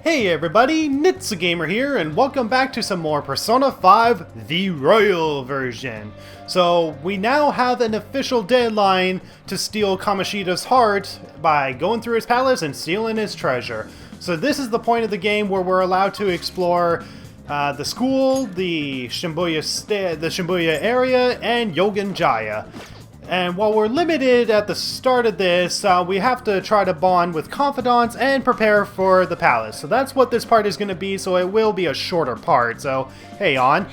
Hey everybody, Nitsugamer here, and welcome back to some more Persona 5, the Royal version. So, we now have an official deadline to steal Kamoshida's heart by going through his palace and stealing his treasure. So this is the point of the game where we're allowed to explore the school, the Shibuya area, and Yongen Jaya. And while we're limited at the start of this, we have to try to bond with Confidants and prepare for the palace. So that's what this part is going to be, so it will be a shorter part. So, hey, On.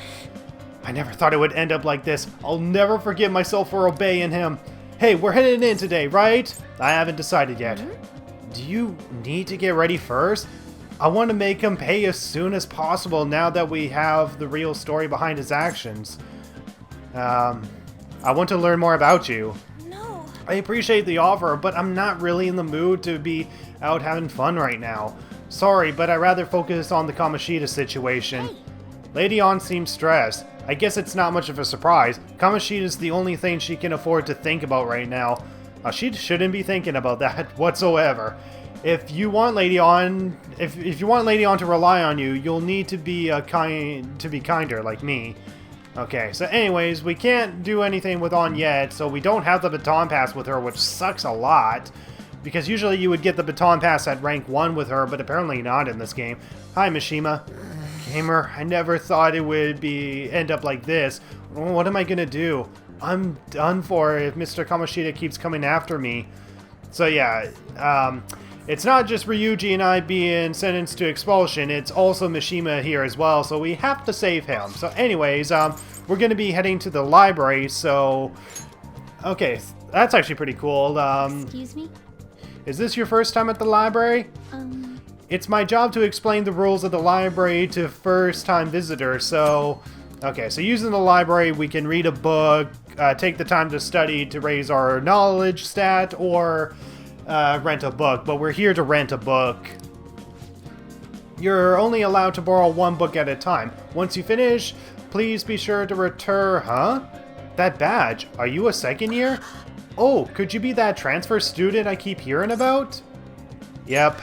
I never thought it would end up like this. I'll never forgive myself for obeying him. Hey, we're heading in today, right? I haven't decided yet. Do you need to get ready first? I want to make him pay as soon as possible now that we have the real story behind his actions. I want to learn more about you. No. I appreciate the offer, but I'm not really in the mood to be out having fun right now. Sorry, but I'd rather focus on the Kamoshida situation. Hey. Lady On seems stressed. I guess it's not much of a surprise. Kamoshida's the only thing she can afford to think about right now. She shouldn't be thinking about that whatsoever. If you want Lady On, if you want Lady On to rely on you, you'll need to be kinder like me. Okay, so anyways, we can't do anything with On yet, so we don't have the baton pass with her, which sucks a lot. Because usually you would get the baton pass at rank 1 with her, but apparently not in this game. Hi, Mishima. Gamer, I never thought it would end up like this. What am I gonna do? I'm done for if Mr. Kamoshida keeps coming after me. So yeah, it's not just Ryuji and I being sentenced to expulsion, it's also Mishima here as well, so we have to save him. So anyways, we're going to be heading to the library, so... Okay, that's actually pretty cool. Excuse me? Is this your first time at the library? It's my job to explain the rules of the library to first-time visitors, so... Okay, so using the library, we can read a book, take the time to study to raise our knowledge stat, or... rent a book, but we're here to rent a book. You're only allowed to borrow one book at a time. Once you finish, please be sure to return... Huh? That badge, are you a second year? Oh, could you be that transfer student I keep hearing about? Yep.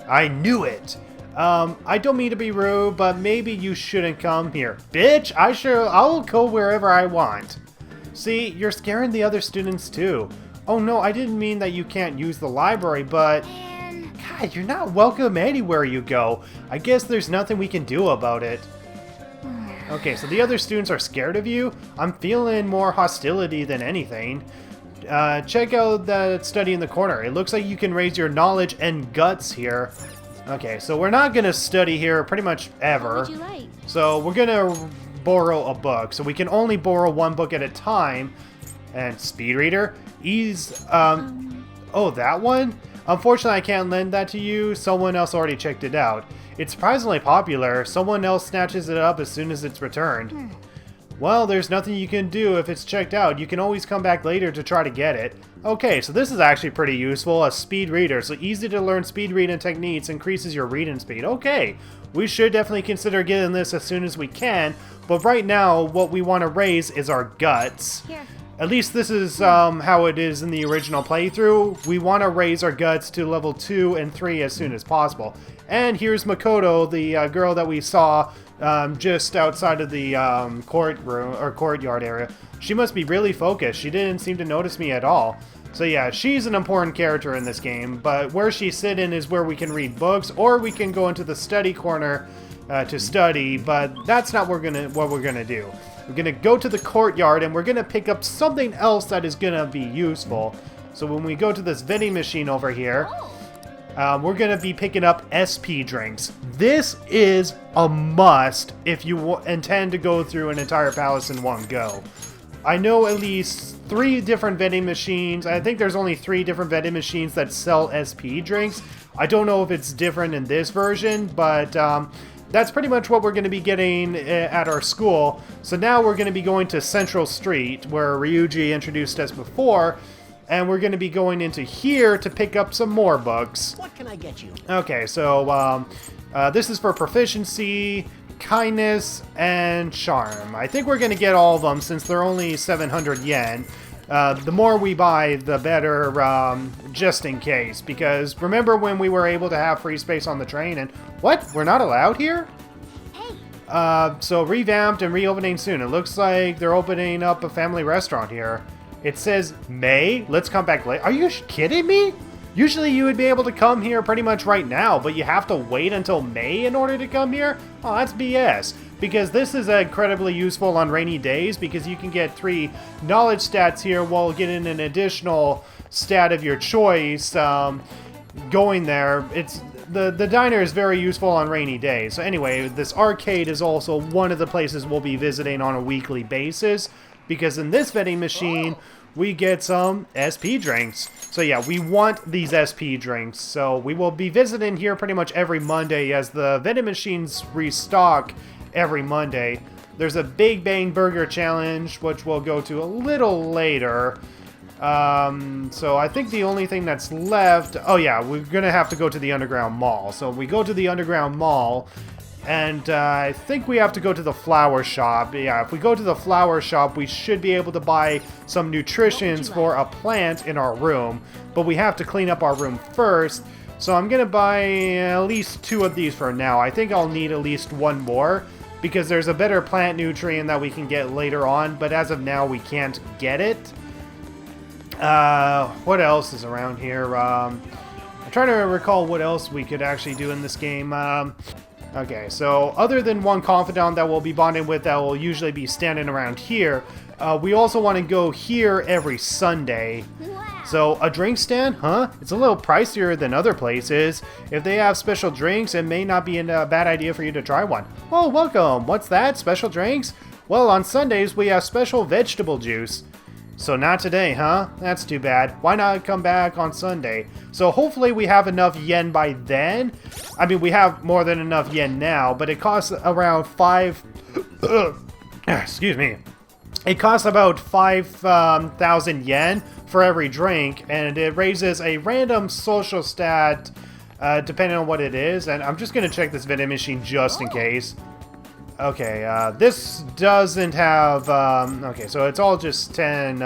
I knew it. I don't mean to be rude, but maybe you shouldn't come here. Bitch, I'll go wherever I want. See, you're scaring the other students too. Oh no, I didn't mean that you can't use the library, but... Man. God, you're not welcome anywhere you go. I guess there's nothing we can do about it. Okay, so the other students are scared of you? I'm feeling more hostility than anything. Check out that study in the corner. It looks like you can raise your knowledge and guts here. Okay, so we're not going to study here pretty much ever. What would you like? So we're going to borrow a book. So we can only borrow one book at a time. And speed reader? Oh, that one? Unfortunately, I can't lend that to you. Someone else already checked it out. It's surprisingly popular. Someone else snatches it up as soon as it's returned. Well, there's nothing you can do if it's checked out. You can always come back later to try to get it. Okay, so this is actually pretty useful. A speed reader. So easy to learn speed reading techniques, increases your reading speed. Okay, we should definitely consider getting this as soon as we can. But right now, what we want to raise is our guts. Here. At least this is how it is in the original playthrough. We want to raise our guts to level 2 and 3 as soon as possible. And here's Makoto, the girl that we saw just outside of the courtroom or courtyard area. She must be really focused. She didn't seem to notice me at all. So yeah, she's an important character in this game, but where she's sitting is where we can read books, or we can go into the study corner to study, but that's not what we're gonna do. We're gonna go to the courtyard and we're gonna pick up something else that is gonna be useful. So when we go to this vending machine over here, we're gonna be picking up SP drinks. This is a must if you intend to go through an entire palace in one go. I know at least 3 different vending machines. I think there's only 3 different vending machines that sell SP drinks. I don't know if it's different in this version, but that's pretty much what we're going to be getting at our school. So now we're going to be going to Central Street, where Ryuji introduced us before, and we're going to be going into here to pick up some more books. What can I get you? Okay, so this is for proficiency, kindness, and charm. I think we're going to get all of them since they're only 700 yen. The more we buy, the better, just in case. Because remember when we were able to have free space on the train and... What? We're not allowed here? So revamped and reopening soon. It looks like they're opening up a family restaurant here. It says May. Let's come back later. Are you kidding me? Usually you would be able to come here pretty much right now, but you have to wait until May in order to come here? Oh, that's BS. Because this is incredibly useful on rainy days because you can get 3 knowledge stats here while getting an additional stat of your choice going there. The diner is very useful on rainy days. So anyway, this arcade is also one of the places we'll be visiting on a weekly basis because in this vending machine, we get some SP drinks. So yeah, we want these SP drinks. So we will be visiting here pretty much every Monday as the vending machines restock every Monday. There's a Big Bang Burger Challenge, which we'll go to a little later. So I think the only thing that's left... Oh yeah, we're gonna have to go to the Underground Mall. So we go to the Underground Mall, and I think we have to go to the flower shop. Yeah, if we go to the flower shop, we should be able to buy some nutritions for a plant in our room. But we have to clean up our room first. So I'm gonna buy at least 2 of these for now. I think I'll need at least 1 more, because there's a better plant nutrient that we can get later on, but as of now we can't get it. What else is around here? I'm trying to recall what else we could actually do in this game. Okay, so other than one Confidant that we'll be bonding with that will usually be standing around here, we also want to go here every Sunday. So, a drink stand? Huh? It's a little pricier than other places. If they have special drinks, it may not be a bad idea for you to try one. Oh, welcome! What's that? Special drinks? Well, on Sundays, we have special vegetable juice. So not today, huh? That's too bad. Why not come back on Sunday? So hopefully we have enough yen by then. I mean, we have more than enough yen now, but it costs around 5... excuse me. It costs about 5,000 yen for every drink, and it raises a random social stat depending on what it is. And I'm just going to check this vending machine just in case. Okay, this doesn't have, okay, so it's all just 10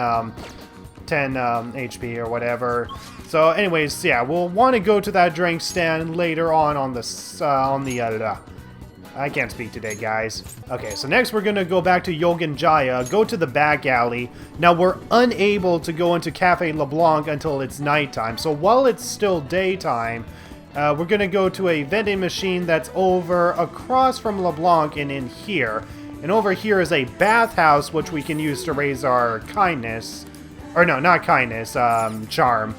HP or whatever. So anyways, yeah, we'll want to go to that drink stand later on the, I can't speak today, guys. Okay, so next we're going to go back to Yongen Jaya, go to the back alley. Now, we're unable to go into Cafe Leblanc until it's nighttime. So while it's still daytime, we're going to go to a vending machine that's over across from Leblanc and in here. And over here is a bathhouse, which we can use to raise our kindness. Or no, not kindness, charm.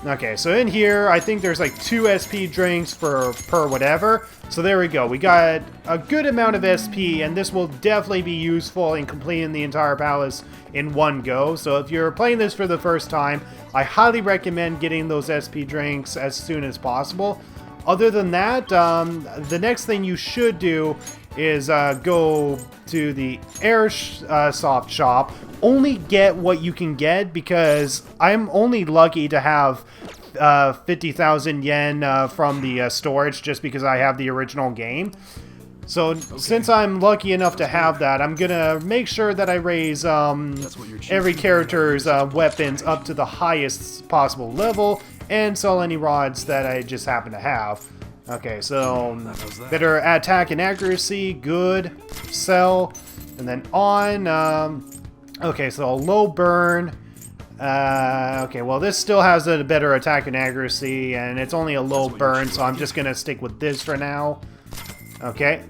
Okay, so in here, I think there's like 2 SP drinks per whatever. So there we go. We got a good amount of SP, and this will definitely be useful in completing the entire palace in one go. So if you're playing this for the first time, I highly recommend getting those SP drinks as soon as possible. Other than that, the next thing you should do is go to the airsoft shop. Only get what you can get, because I'm only lucky to have 50,000 yen from the storage just because I have the original game. So since I'm lucky enough to have that, I'm gonna make sure that I raise every character's weapons up to the highest possible level and sell any rods that I just happen to have. Okay, so better attack and accuracy, good, sell, and then on. Okay, so low burn. Okay, well this still has a better attack and accuracy, and it's only a low burn, so I'm just gonna stick with this for now. Okay.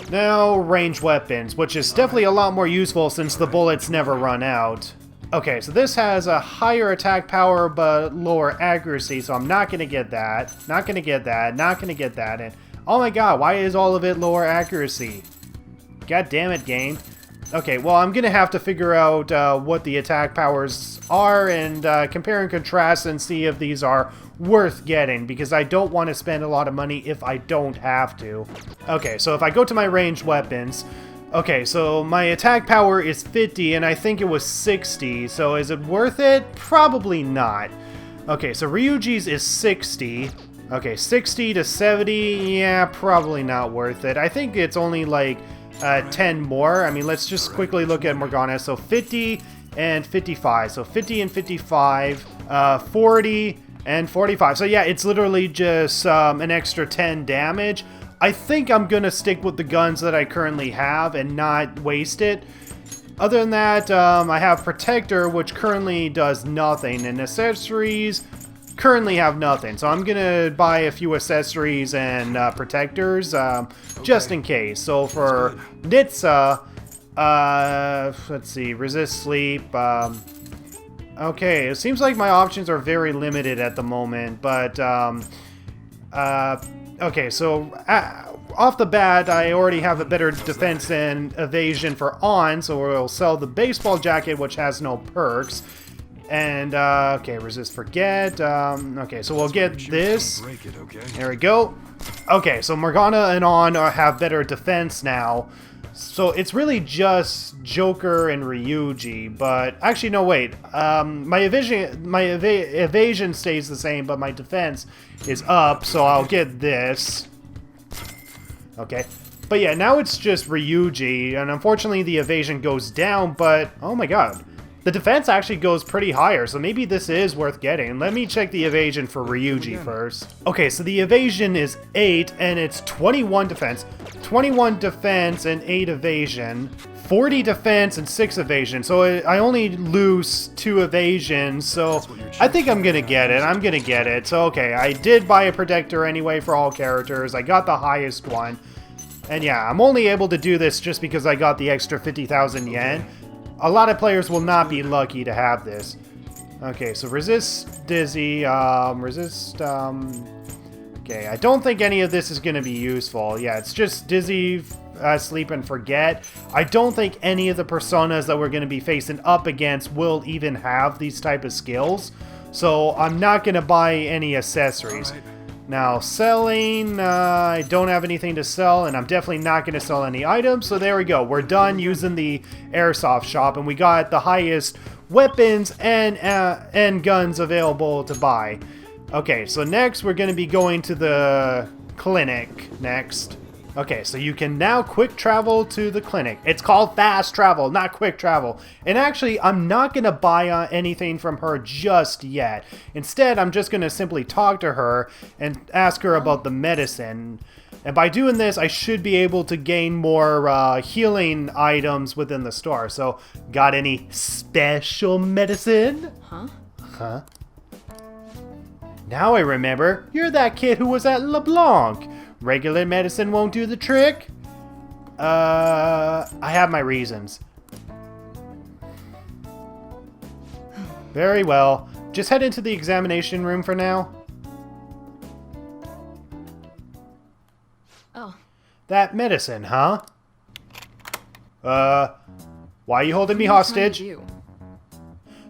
Now, ranged weapons, which is definitely a lot more useful since the bullets never run out. Okay, so this has a higher attack power but lower accuracy, so I'm not gonna get that. Not gonna get that. Not gonna get that. And oh my god, why is all of it lower accuracy? God damn it, game. Okay, well, I'm gonna have to figure out what the attack powers are and compare and contrast and see if these are worth getting, because I don't want to spend a lot of money if I don't have to. Okay, so if I go to my ranged weapons, okay, so my attack power is 50 and I think it was 60, so is it worth it? Probably not. Okay, so Ryuji's is 60. Okay, 60 to 70, yeah, probably not worth it. I think it's only like 10 more. I mean, let's just quickly look at Morgana. So 50 and 55. So 50 and 55, 40 and 45. So yeah, it's literally just an extra 10 damage. I think I'm going to stick with the guns that I currently have and not waste it. Other than that, I have Protector, which currently does nothing, and accessories currently have nothing. So I'm going to buy a few accessories and Protectors just in case. So for Nitsa, let's see, resist sleep. Okay, it seems like my options are very limited at the moment, but okay, so off the bat, I already have a better defense and evasion for on, so we'll sell the baseball jacket, which has no perks. And, okay, resist forget. Okay, so we'll get this. There we go. Okay, so Morgana and On have better defense now. So it's really just Joker and Ryuji, but actually no, wait. My evasion stays the same, but my defense is up, so I'll get this. Okay, but yeah, now it's just Ryuji, and unfortunately the evasion goes down, but oh my god, the defense actually goes pretty higher, so maybe this is worth getting. Let me check the evasion for Ryuji first. Okay, so the evasion is 8, and it's 21 defense. 21 defense and 8 evasion. 40 defense and 6 evasion, so I only lose 2 evasions, so I think I'm gonna get it. I'm gonna get it. So okay, I did buy a Protector anyway for all characters. I got the highest one. And yeah, I'm only able to do this just because I got the extra 50,000 yen. A lot of players will not be lucky to have this. Okay, so resist dizzy, okay, I don't think any of this is going to be useful. Yeah, it's just dizzy, sleep, and forget. I don't think any of the personas that we're going to be facing up against will even have these type of skills. So I'm not going to buy any accessories. Now, selling, I don't have anything to sell, and I'm definitely not going to sell any items, so there we go. We're done using the airsoft shop, and we got the highest weapons and guns available to buy. Okay, so next we're going to be going to the clinic next. Okay, so you can now quick travel to the clinic. It's called fast travel, not quick travel. And actually, I'm not going to buy anything from her just yet. Instead, I'm just going to simply talk to her and ask her about the medicine. And by doing this, I should be able to gain more healing items within the store. So, got any special medicine? Huh? Now I remember, you're that kid who was at Leblanc. Regular medicine won't do the trick? I have my reasons. Very well. Just head into the examination room for now. Oh. That medicine, huh? Why are you holding me hostage?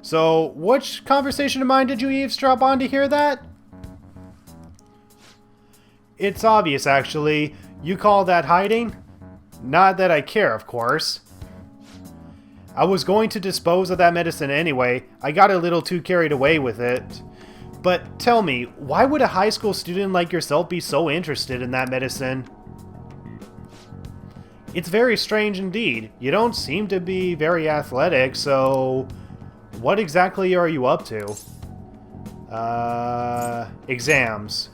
So, which conversation of mine did you eavesdrop on to hear that? It's obvious, actually. You call that hiding? Not that I care, of course. I was going to dispose of that medicine anyway. I got a little too carried away with it. But tell me, why would a high school student like yourself be so interested in that medicine? It's very strange indeed. You don't seem to be very athletic, so what exactly are you up to? Exams.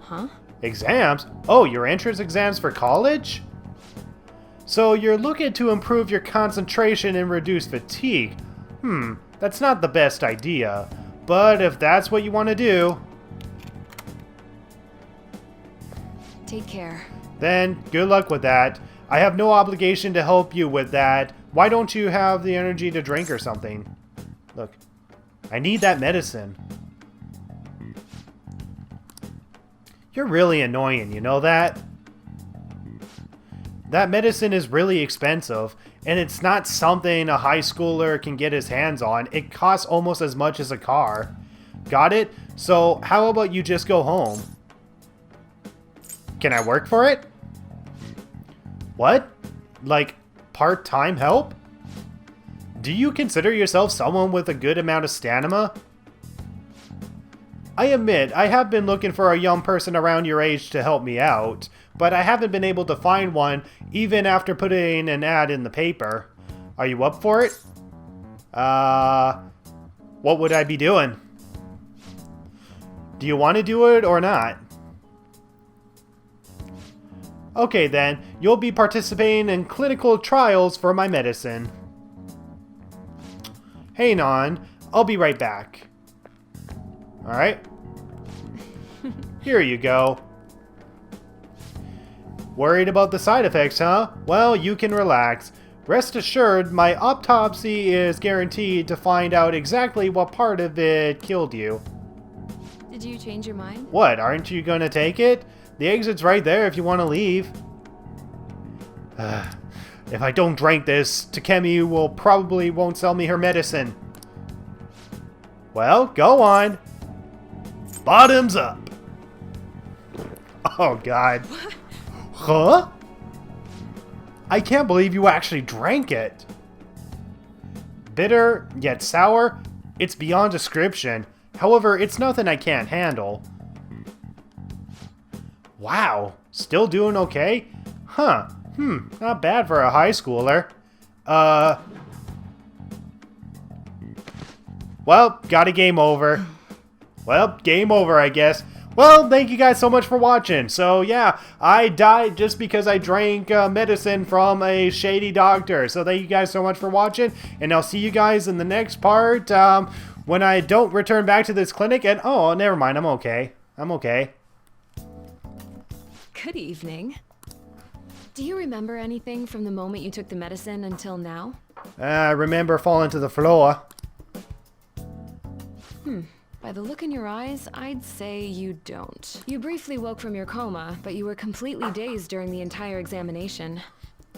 Huh? Exams? Oh, your entrance exams for college? So you're looking to improve your concentration and reduce fatigue. That's not the best idea. But if that's what you want to do... Take care. Then, good luck with that. I have no obligation to help you with that. Why don't you have the energy to drink or something? Look, I need that medicine. You're really annoying, you know that? That medicine is really expensive, and it's not something a high schooler can get his hands on. It costs almost as much as a car. Got it? So how about you just go home? Can I work for it? What? Like, part-time help? Do you consider yourself someone with a good amount of stamina? I admit, I have been looking for a young person around your age to help me out, but I haven't been able to find one even after putting an ad in the paper. Are you up for it? What would I be doing? Do you want to do it or not? Okay then, you'll be participating in clinical trials for my medicine. Hang on, I'll be right back. Alright. Here you go. Worried about the side effects, huh? Well, you can relax. Rest assured, my autopsy is guaranteed to find out exactly what part of it killed you. Did you change your mind? What, aren't you gonna take it? The exit's right there if you want to leave. If I don't drink this, Takemi will probably won't sell me her medicine. Well, go on. Bottoms up. Oh, God. Huh? I can't believe you actually drank it. Bitter, yet sour. It's beyond description. However, it's nothing I can't handle. Wow, still doing okay? Huh, not bad for a high schooler. Well, got a game over. Well, game over, I guess. Well, thank you guys so much for watching. So, yeah, I died just because I drank medicine from a shady doctor. So, thank you guys so much for watching, and I'll see you guys in the next part when I don't return back to this clinic. And, oh, never mind, I'm okay. I'm okay. Good evening. Do you remember anything from the moment you took the medicine until now? I remember falling to the floor. By the look in your eyes, I'd say you don't. You briefly woke from your coma, but you were completely dazed during the entire examination.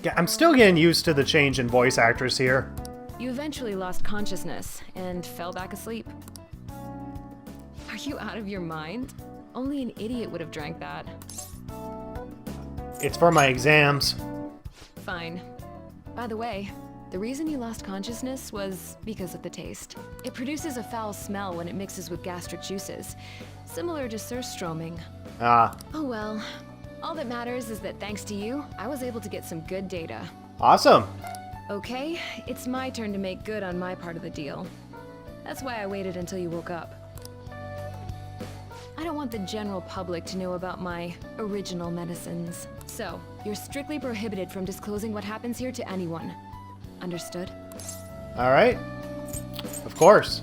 Yeah, I'm still getting used to the change in voice actress here. You eventually lost consciousness and fell back asleep. Are you out of your mind? Only an idiot would have drank that. It's for my exams. Fine. By the way, the reason you lost consciousness was because of the taste. It produces a foul smell when it mixes with gastric juices, similar to surströmming. Ah. Oh well. All that matters is that thanks to you, I was able to get some good data. Awesome. Okay, it's my turn to make good on my part of the deal. That's why I waited until you woke up. I don't want the general public to know about my original medicines. So, you're strictly prohibited from disclosing what happens here to anyone. Understood? Alright. Of course.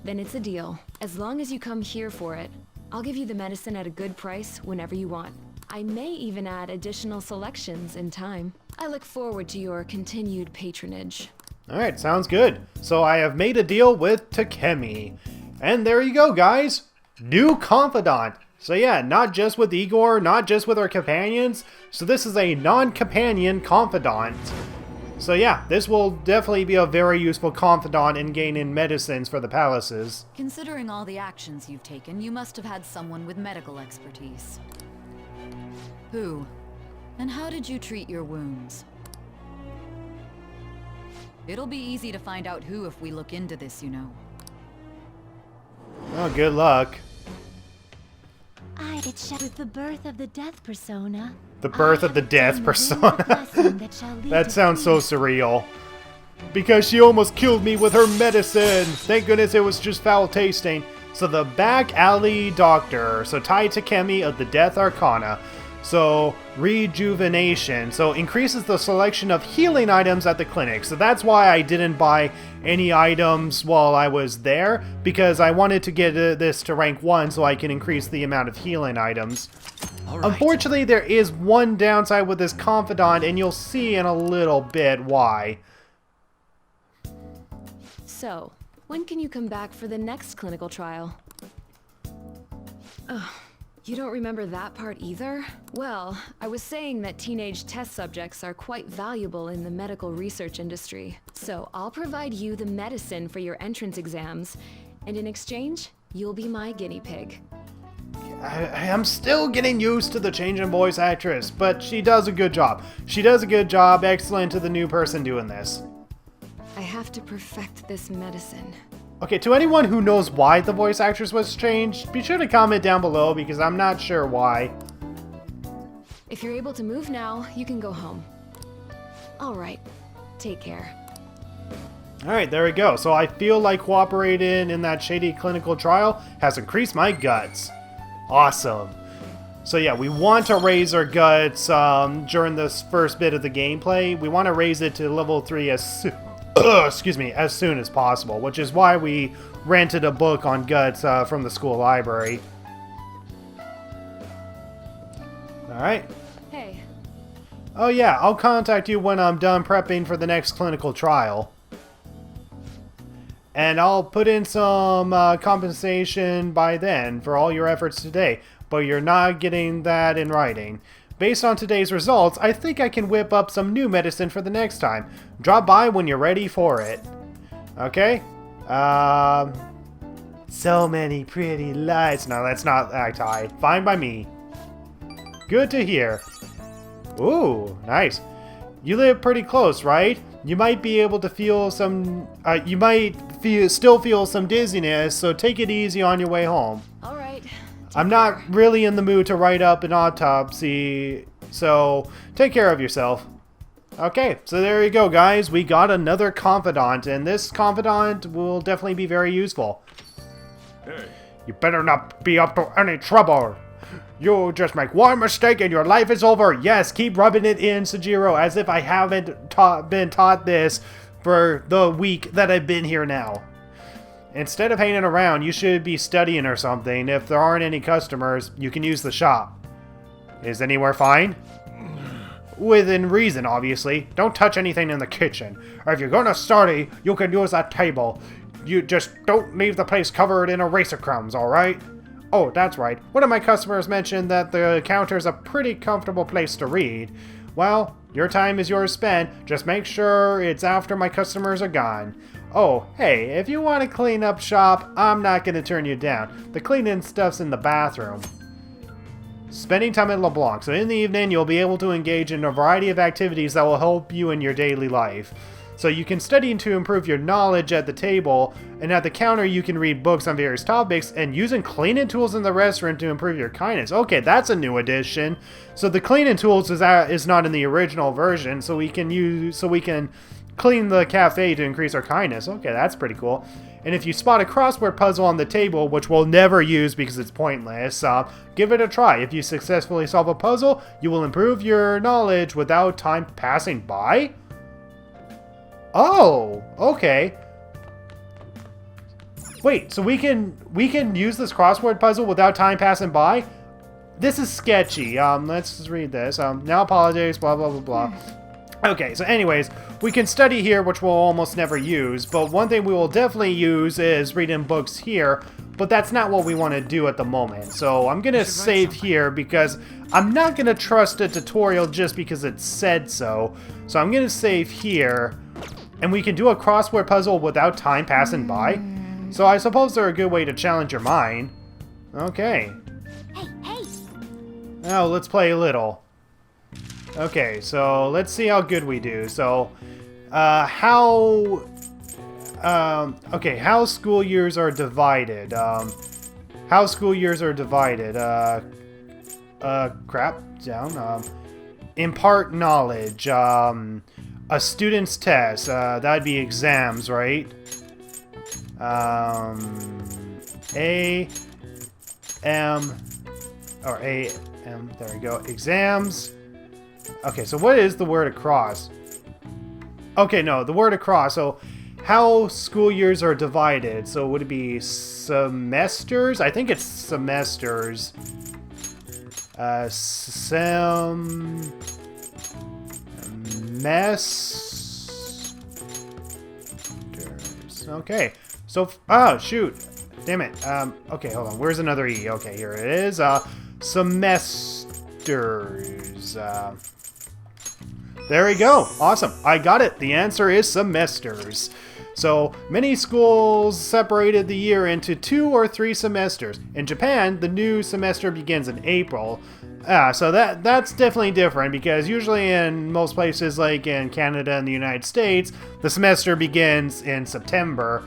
Then it's a deal. As long as you come here for it, I'll give you the medicine at a good price whenever you want. I may even add additional selections in time. I look forward to your continued patronage. Alright, sounds good. So I have made a deal with Takemi. And there you go, guys. New Confidant. So yeah, not just with Igor, not just with our companions. So this is a non-companion Confidant. So yeah, this will definitely be a very useful confidant in gaining medicines for the palaces. Considering all the actions you've taken, you must have had someone with medical expertise. Who? And how did you treat your wounds? It'll be easy to find out who if we look into this, you know. Oh, good luck. I get shot with the birth of the death persona. The birth of the death persona. That sounds so surreal. Because she almost killed me with her medicine. Thank goodness it was just foul tasting. So the back alley doctor. So Tae Takemi of the Death Arcana. So rejuvenation. So increases the selection of healing items at the clinic. So that's why I didn't buy any items while I was there. Because I wanted to get this to rank 1 so I can increase the amount of healing items. Right. Unfortunately, there is one downside with this Confidant, and you'll see in a little bit why. So, when can you come back for the next clinical trial? Ugh, you don't remember that part either? Well, I was saying that teenage test subjects are quite valuable in the medical research industry. So, I'll provide you the medicine for your entrance exams, and in exchange, you'll be my guinea pig. I'm still getting used to the change in voice actress, but she does a good job. She does a good job. Excellent to the new person doing this. I have to perfect this medicine. Okay, to anyone who knows why the voice actress was changed, be sure to comment down below because I'm not sure why. If you're able to move now, you can go home. All right, take care. Alright, there we go. So I feel like cooperating in that shady clinical trial has increased my guts. Awesome. So yeah, we want to raise our guts during this first bit of the gameplay. We want to raise it to level 3 as soon as possible, which is why we rented a book on guts from the school library. Alright. Hey, Oh yeah, I'll contact you when I'm done prepping for the next clinical trial. And I'll put in some compensation by then for all your efforts today, but you're not getting that in writing. Based on today's results, I think I can whip up some new medicine for the next time. Drop by when you're ready for it. Okay? So many pretty lights. No, that's not act high. Fine by me. Good to hear. Ooh, nice. You live pretty close, right? You might be able to feel some... still feel some dizziness, so take it easy on your way home. all right. I'm not really in the mood to write up an autopsy, so take care of yourself. Okay, so there you go, guys. We got another Confidant, and this Confidant will definitely be very useful. Hey. You better not be up to any trouble. You just make one mistake and your life is over. Yes, keep rubbing it in, Sujiro, as if I haven't been taught this for the week that I've been here now. Instead of hanging around, you should be studying or something. If there aren't any customers, you can use the shop. Is anywhere fine? Within reason, obviously. Don't touch anything in the kitchen. Or if you're gonna study, you can use that table. You just don't leave the place covered in eraser crumbs, alright? Oh, that's right. One of my customers mentioned that the counter's a pretty comfortable place to read. Well, your time is yours spent. Just make sure it's after my customers are gone. Oh, hey, if you want to clean up shop, I'm not going to turn you down. The cleaning stuff's in the bathroom. Spending time at Leblanc. So in the evening, you'll be able to engage in a variety of activities that will help you in your daily life. So you can study to improve your knowledge at the table, and at the counter you can read books on various topics, and using cleaning tools in the restaurant to improve your kindness. Okay, that's a new addition. So the cleaning tools is not in the original version, so we can clean the cafe to increase our kindness. Okay, that's pretty cool. And if you spot a crossword puzzle on the table, which we'll never use because it's pointless, give it a try. If you successfully solve a puzzle, you will improve your knowledge without time passing by. Oh, okay. Wait, so we can use this crossword puzzle without time passing by? This is sketchy. Let's just read this. Now politics, blah, blah, blah, blah. Okay, so anyways, we can study here, which we'll almost never use, but one thing we will definitely use is reading books here, but that's not what we want to do at the moment. So I'm going to save here because I'm not going to trust a tutorial just because it said so. So I'm going to save here. And we can do a crossword puzzle without time passing by. So I suppose they're a good way to challenge your mind. Okay. Hey! Now let's play a little. Okay, so let's see how good we do. So, how school years are divided. How school years are divided. Crap, down. Impart knowledge. A student's test, that'd be exams, right? There we go, exams. Okay, so what is the word across? Okay, no, the word across, so how school years are divided, so would it be semesters? I think it's semesters. Okay, so shoot, damn it. Okay, hold on. Where's another E? Okay, here it is. Semesters. There we go. Awesome. I got it. The answer is semesters. So many schools separated the year into 2 or 3 semesters. In Japan, the new semester begins in April. So that's definitely different because usually in most places like in Canada and the United States, the semester begins in September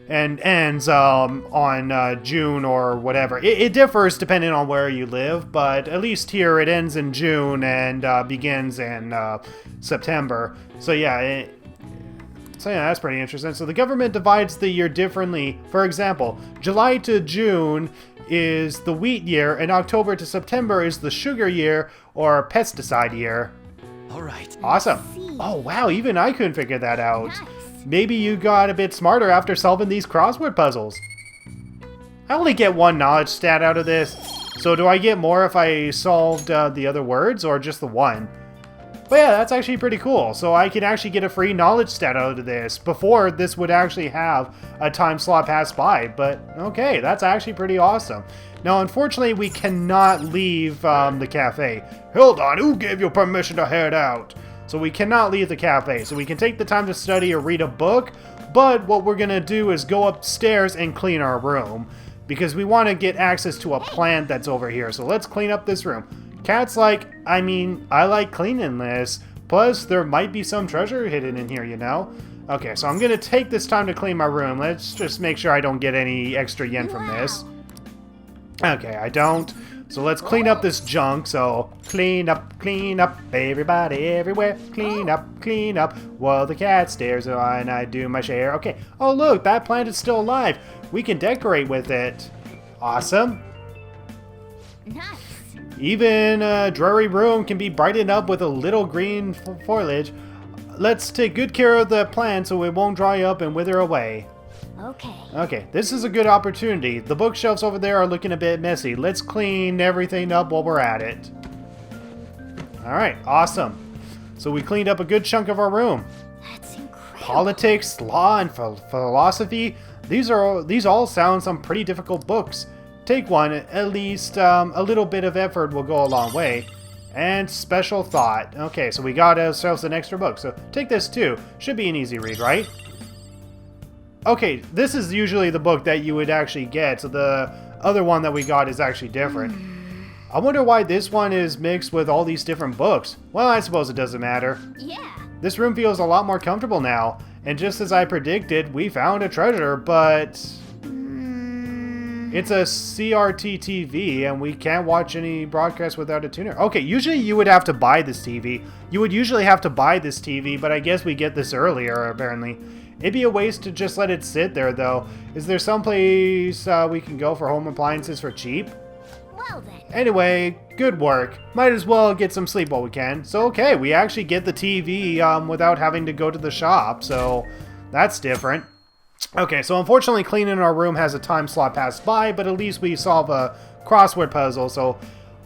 and ends on June or whatever. It differs depending on where you live, but at least here it ends in June and begins in September. So yeah, So yeah, that's pretty interesting. So the government divides the year differently. For example, July to June is the wheat year, and October to September is the sugar year or pesticide year. All right. Awesome. Oh wow, even I couldn't figure that out. Maybe you got a bit smarter after solving these crossword puzzles. I only get one knowledge stat out of this. So do I get more if I solved the other words or just the one? But yeah, that's actually pretty cool. So I can actually get a free knowledge stat out of this. Before, this would actually have a time slot pass by. But okay, that's actually pretty awesome. Now, unfortunately, we cannot leave the cafe. Hold on, who gave you permission to head out? So we cannot leave the cafe. So we can take the time to study or read a book. But what we're going to do is go upstairs and clean our room. Because we want to get access to a plant that's over here. So let's clean up this room. Cat's like, I mean, I like cleaning this. Plus, there might be some treasure hidden in here, you know? Okay, so I'm going to take this time to clean my room. Let's just make sure I don't get any extra yen from this. Okay, I don't. So let's clean up this junk. So clean up, everybody, everywhere. Clean up, while the cat stares and I do my share. Okay, oh look, that plant is still alive. We can decorate with it. Awesome. Nice. Even a dreary room can be brightened up with a little green foliage. Let's take good care of the plant so it won't dry up and wither away. Okay. Okay, this is a good opportunity. The bookshelves over there are looking a bit messy. Let's clean everything up while we're at it. Alright, awesome. So we cleaned up a good chunk of our room. That's incredible. Politics, law, and philosophy. These all sound some pretty difficult books. Take one, at least a little bit of effort will go a long way. And special thought. Okay, so we got ourselves an extra book. So take this too. Should be an easy read, right? Okay, this is usually the book that you would actually get. So the other one that we got is actually different. I wonder why this one is mixed with all these different books. Well, I suppose it doesn't matter. Yeah. This room feels a lot more comfortable now. And just as I predicted, we found a treasure, but it's a CRT TV, and we can't watch any broadcasts without a tuner. Okay, usually you would have to buy this TV. You would usually have to buy this TV, but I guess we get this earlier, apparently. It'd be a waste to just let it sit there, though. Is there someplace we can go for home appliances for cheap? Well then. Anyway, good work. Might as well get some sleep while we can. So okay, we actually get the TV without having to go to the shop, so that's different. Okay, so unfortunately cleaning our room has a time slot pass by, but at least we solve a crossword puzzle, so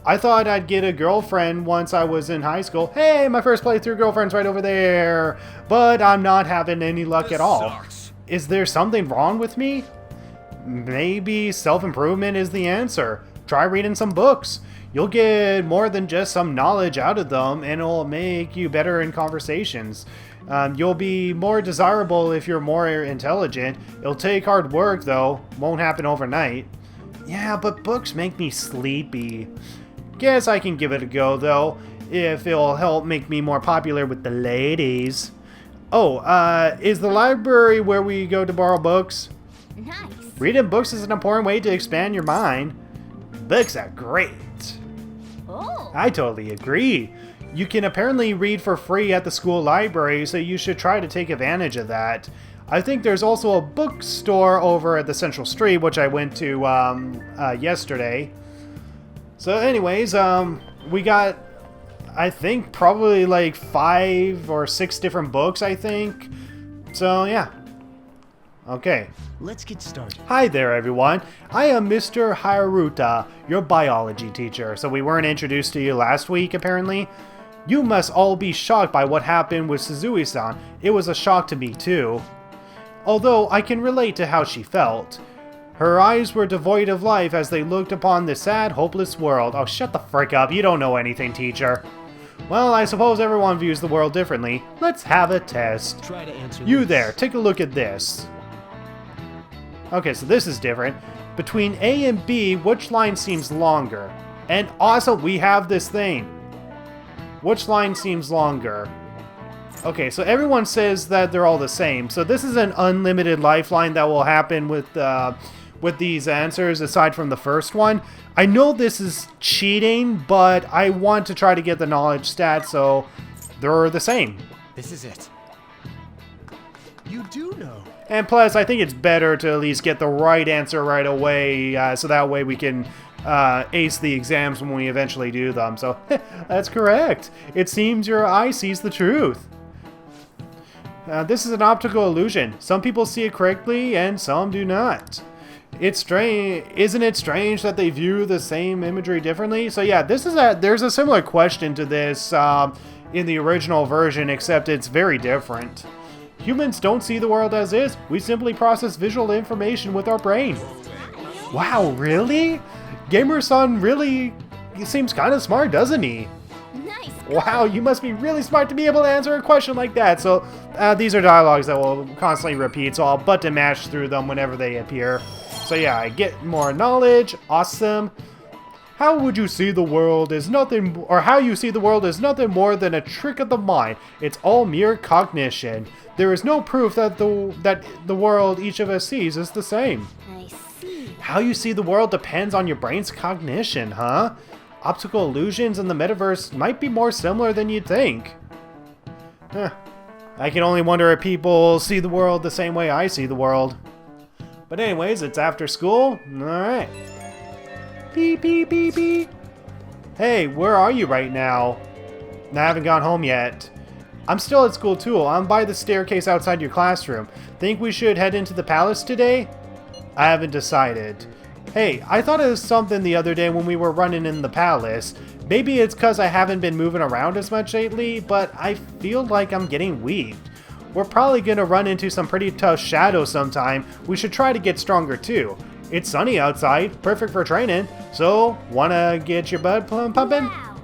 I thought I'd get a girlfriend once I was in high school. Hey, my first playthrough girlfriend's right over there! But I'm not having any luck at all. Sucks. Is there something wrong with me? Maybe self-improvement is the answer. Try reading some books. You'll get more than just some knowledge out of them, and it'll make you better in conversations. You'll be more desirable if you're more intelligent. It'll take hard work, though. Won't happen overnight. Yeah, but books make me sleepy. Guess I can give it a go, though, if it'll help make me more popular with the ladies. Oh, is the library where we go to borrow books? Nice. Reading books is an important way to expand your mind. Books are great. Oh. I totally agree. You can apparently read for free at the school library, so you should try to take advantage of that. I think there's also a bookstore over at the Central Street, which I went to yesterday. So anyways, we got, I think, probably like 5 or 6 different books, I think. So yeah. Okay. Let's get started. Hi there, everyone. I am Mr. Haruta, your biology teacher. So we weren't introduced to you last week, apparently. You must all be shocked by what happened with Suzui-san. It was a shock to me, too. Although I can relate to how she felt. Her eyes were devoid of life as they looked upon the sad, hopeless world. Oh, shut the frick up. You don't know anything, teacher. Well, I suppose everyone views the world differently. Let's have a test. Try to answer You this. there, take a look at this. Okay, so this is different. Between A and B, which line seems longer? And also, we have this thing. Which line seems longer? Okay, so everyone says that they're all the same. So this is an unlimited lifeline that will happen with these answers, aside from the first one. I know this is cheating, but I want to try to get the knowledge stat, so they're the same. This is it. you do know. And plus, I think it's better to at least get the right answer right away, so that way we can ace the exams when we eventually do them. So, that's correct. It seems your eye sees the truth. This is an optical illusion. Some people see it correctly, and some do not. It's strange, isn't it strange that they view the same imagery differently? So yeah, there's a similar question to this in the original version, except it's very different. Humans don't see the world as is. We simply process visual information with our brain. Wow, really? Gamer-san really seems kind of smart, doesn't he? Nice. Wow, you must be really smart to be able to answer a question like that. So these are dialogues that will constantly repeat, so I'll button mash through them whenever they appear. So yeah, I get more knowledge. Awesome. How would you see the world is nothing, or how you see the world is nothing more than a trick of the mind. It's all mere cognition. There is no proof that the world each of us sees is the same. I see. How you see the world depends on your brain's cognition, huh? Optical illusions in the metaverse might be more similar than you'd think. Huh. I can only wonder if people see the world the same way I see the world. But anyways, it's after school. Alright. Beep, beep, beep, beep. Hey, where are you right now? I haven't gone home yet. I'm still at school too. I'm by the staircase outside your classroom. Think we should head into the palace today? I haven't decided. Hey, I thought of something the other day when we were running in the palace. Maybe it's because I haven't been moving around as much lately, but I feel like I'm getting weak. We're probably going to run into some pretty tough shadows sometime. We should try to get stronger too. It's sunny outside, perfect for training. So, wanna get your blood pumping? Wow.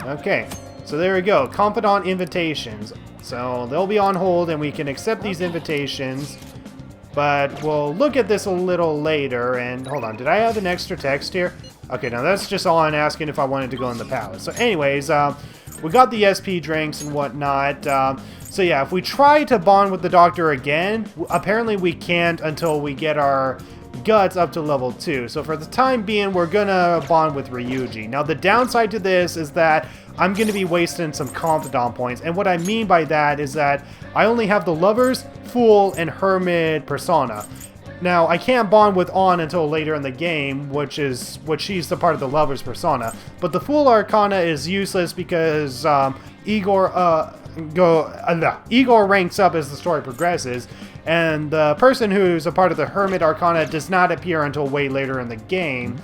Okay, so there we go. Confidant invitations. So they'll be on hold and we can accept these invitations. But we'll look at this a little later. And hold on, did I have an extra text here? Okay, now that's just all I'm asking if I wanted to go in the palace. So anyways, we got the SP drinks and whatnot. So yeah, if we try to bond with the doctor again, apparently we can't until we get our guts up to level 2. So for the time being, we're gonna bond with Ryuji. Now the downside to this is that I'm gonna be wasting some Confidant points. And what I mean by that is that I only have the Lovers, Fool, and Hermit persona. Now, I can't bond with On until later in the game, which she's the part of the Lover's persona. But the Fool Arcana is useless because Igor ranks up as the story progresses, and the person who's a part of the Hermit Arcana does not appear until way later in the game.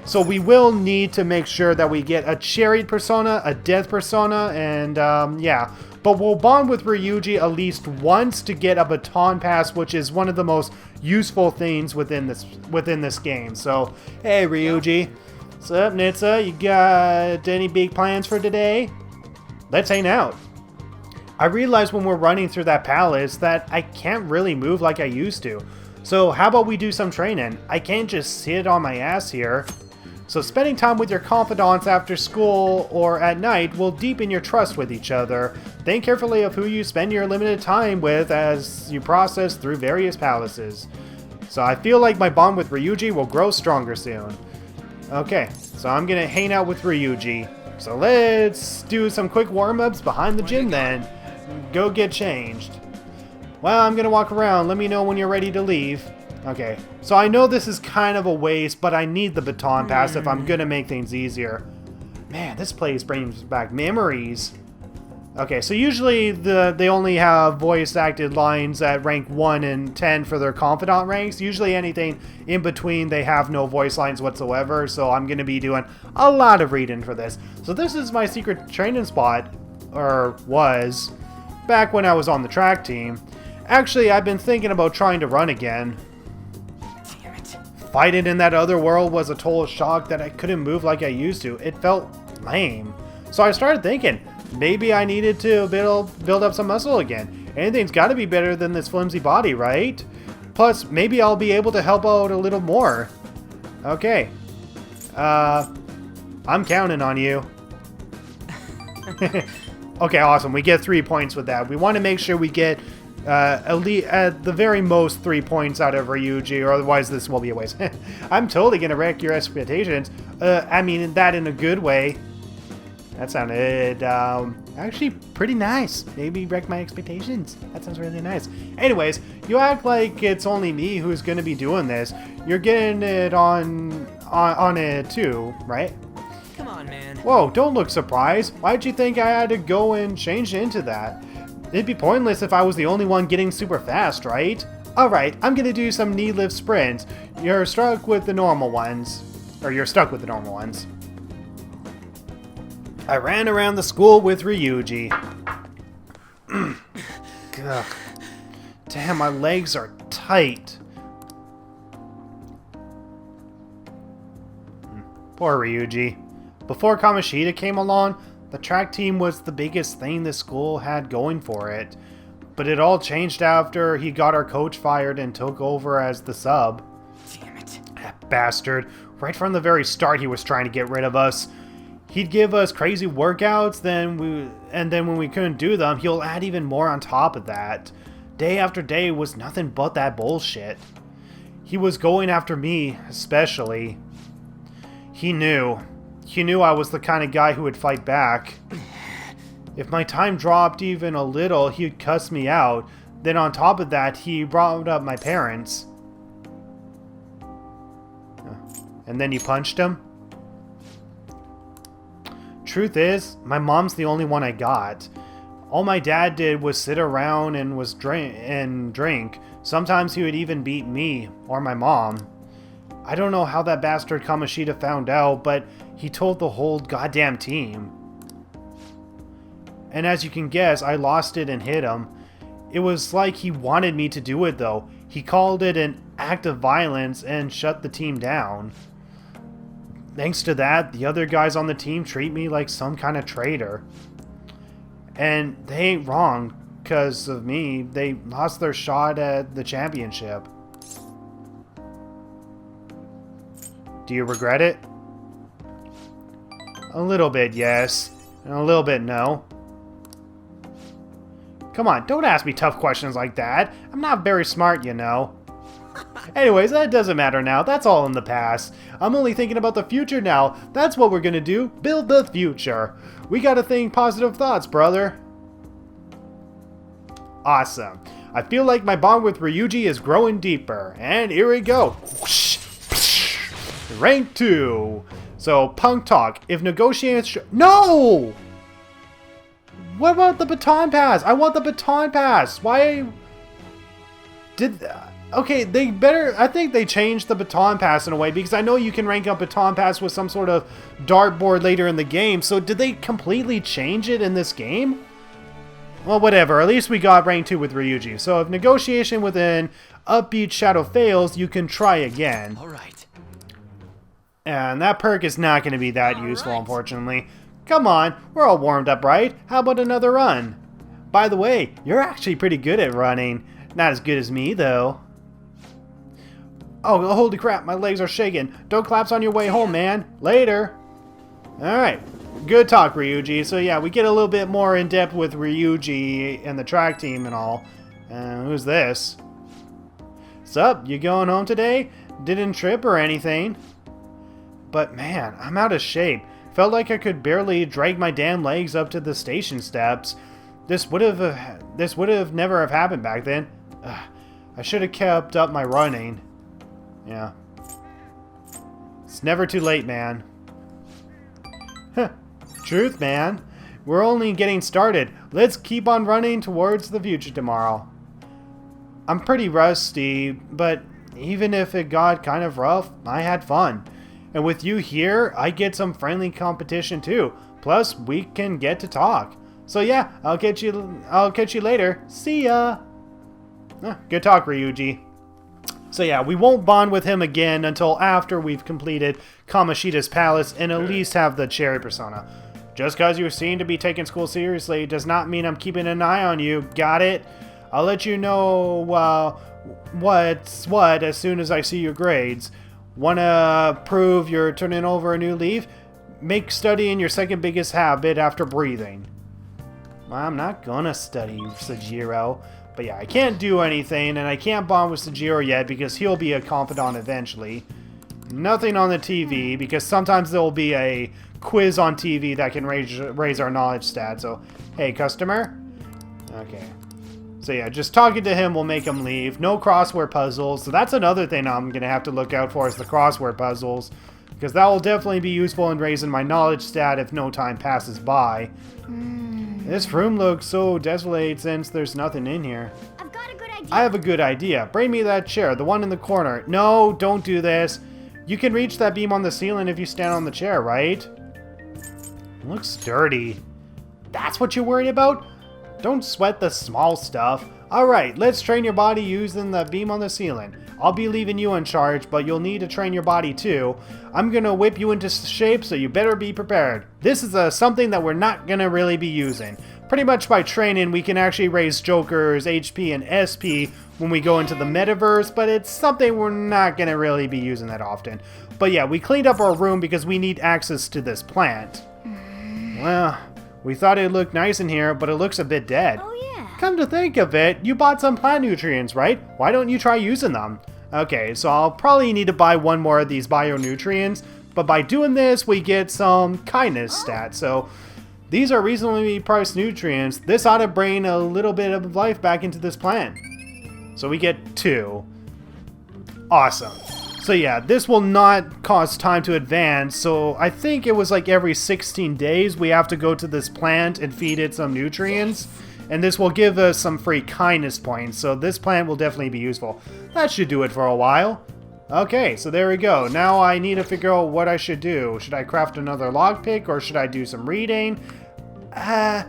So we will need to make sure that we get a Chariot persona, a Death persona, and yeah. But we'll bond with Ryuji at least once to get a baton pass, which is one of the most useful things within this game. So, hey Ryuji. What's up, Nitsa? You got any big plans for today? Let's hang out. I realized when we're running through that palace that I can't really move like I used to. So how about we do some training? I can't just sit on my ass here. So spending time with your confidants after school or at night will deepen your trust with each other. Think carefully of who you spend your limited time with as you process through various palaces. So I feel like my bond with Ryuji will grow stronger soon. Okay, so I'm gonna hang out with Ryuji. So let's do some quick warm-ups behind the gym then. Go get changed. Well, I'm gonna walk around. Let me know when you're ready to leave. Okay, so I know this is kind of a waste, but I need the baton pass if I'm gonna make things easier. Man, this place brings back memories. Okay, so usually they only have voice-acted lines at rank 1 and 10 for their confidant ranks. Usually anything in between, they have no voice lines whatsoever, so I'm gonna be doing a lot of reading for this. So this is my secret training spot, or was, back when I was on the track team. Actually, I've been thinking about trying to run again. Damn it. Fighting in that other world was a total shock that I couldn't move like I used to. It felt lame. So I started thinking, maybe I needed to build up some muscle again. Anything's got to be better than this flimsy body, right? Plus, maybe I'll be able to help out a little more. Okay. I'm counting on you. Okay, awesome. We get 3 points with that. We want to make sure we get at the very most 3 points out of Ryuji, or otherwise this will be a waste. I'm totally gonna wreck your expectations. I mean that in a good way. That sounded actually pretty nice. Maybe wrecked my expectations. That sounds really nice. Anyways, you act like it's only me who's going to be doing this. You're getting it on it too, right? Come on, man. Whoa, don't look surprised. Why'd you think I had to go and change into that? It'd be pointless if I was the only one getting super fast, right? Alright, I'm gonna do some knee lift sprints. You're stuck with the normal ones. I ran around the school with Ryuji. Ugh. Damn, my legs are tight. Poor Ryuji. Before Kamoshida came along, the track team was the biggest thing the school had going for it. But it all changed after he got our coach fired and took over as the sub. Damn it. That bastard. Right from the very start he was trying to get rid of us. He'd give us crazy workouts, and then when we couldn't do them, he'll add even more on top of that. Day after day was nothing but that bullshit. He was going after me, especially. He knew I was the kind of guy who would fight back. If my time dropped even a little, he'd cuss me out. Then on top of that, he brought up my parents. And then you punched him? Truth is, my mom's the only one I got. All my dad did was sit around and drink. Sometimes he would even beat me or my mom. I don't know how that bastard Kamoshida found out, but he told the whole goddamn team. And as you can guess, I lost it and hit him. It was like he wanted me to do it though. He called it an act of violence and shut the team down. Thanks to that, the other guys on the team treat me like some kind of traitor. And they ain't wrong. Because of me, they lost their shot at the championship. Do you regret it? A little bit, yes. And a little bit, no. Come on, don't ask me tough questions like that. I'm not very smart, you know. Anyways, that doesn't matter now. That's all in the past. I'm only thinking about the future now. That's what we're gonna do. Build the future. We gotta think positive thoughts, brother. Awesome. I feel like my bond with Ryuji is growing deeper. And here we go. Rank 2. So, punk talk. If negotiations... No! What about the baton pass? I want the baton pass. Why... Did... Okay, they better... I think they changed the baton pass in a way, because I know you can rank up baton pass with some sort of dartboard later in the game, so did they completely change it in this game? Well, whatever. At least we got rank 2 with Ryuji. So if negotiation with an upbeat shadow fails, you can try again. Alright. And that perk is not going to be that useful, unfortunately. Come on, we're all warmed up, right? How about another run? By the way, you're actually pretty good at running. Not as good as me, though. Oh, holy crap, my legs are shaking. Don't collapse on your way home, man. Later. Alright, good talk, Ryuji. So yeah, we get a little bit more in depth with Ryuji and the track team and all. Who's this? Sup, you going home today? Didn't trip or anything? But man, I'm out of shape. Felt like I could barely drag my damn legs up to the station steps. This would have never have happened back then. Ugh, I should have kept up my running. Yeah. It's never too late, man. Huh. Truth, man. We're only getting started. Let's keep on running towards the future tomorrow. I'm pretty rusty, but even if it got kind of rough, I had fun. And with you here, I get some friendly competition too. Plus, we can get to talk. So yeah, I'll catch you later. See ya. Good talk, Ryuji. So yeah, we won't bond with him again until after we've completed Kamoshida's palace and at least have the cherry persona. Just cause you seem to be taking school seriously does not mean I'm keeping an eye on you. Got it? I'll let you know what's what as soon as I see your grades. Wanna prove you're turning over a new leaf? Make studying your second biggest habit after breathing. Well, I'm not gonna study, Sejiro. But yeah, I can't do anything, and I can't bond with Sejiro yet because he'll be a confidant eventually. Nothing on the TV, because sometimes there'll be a quiz on TV that can raise our knowledge stat. So, hey, customer. Okay. So yeah, just talking to him will make him leave. No crossword puzzles. So that's another thing I'm going to have to look out for is the crossword puzzles. Because that will definitely be useful in raising my knowledge stat if no time passes by. This room looks so desolate since there's nothing in here. I've got a good idea. I have a good idea. Bring me that chair, the one in the corner. No, don't do this. You can reach that beam on the ceiling if you stand on the chair, right? It looks dirty. That's what you're worried about? Don't sweat the small stuff. Alright, let's train your body using the beam on the ceiling. I'll be leaving you in charge, but you'll need to train your body too. I'm gonna whip you into shape, so you better be prepared. This is something that we're not gonna really be using. Pretty much by training, we can actually raise Joker's HP and SP when we go into the metaverse, but it's something we're not gonna really be using that often. But yeah, we cleaned up our room because we need access to this plant. Well, we thought it looked nice in here, but it looks a bit dead. Oh, yeah. Come to think of it, you bought some plant nutrients, right? Why don't you try using them? Okay, so I'll probably need to buy one more of these bio-nutrients, but by doing this, we get some kindness stats. So these are reasonably priced nutrients. This ought to bring a little bit of life back into this plant. So we get 2. Awesome. So yeah, this will not cost time to advance, so I think it was like every 16 days we have to go to this plant and feed it some nutrients. And this will give us some free kindness points, so this plant will definitely be useful. That should do it for a while. Okay, so there we go. Now I need to figure out what I should do. Should I craft another lockpick, or should I do some reading? I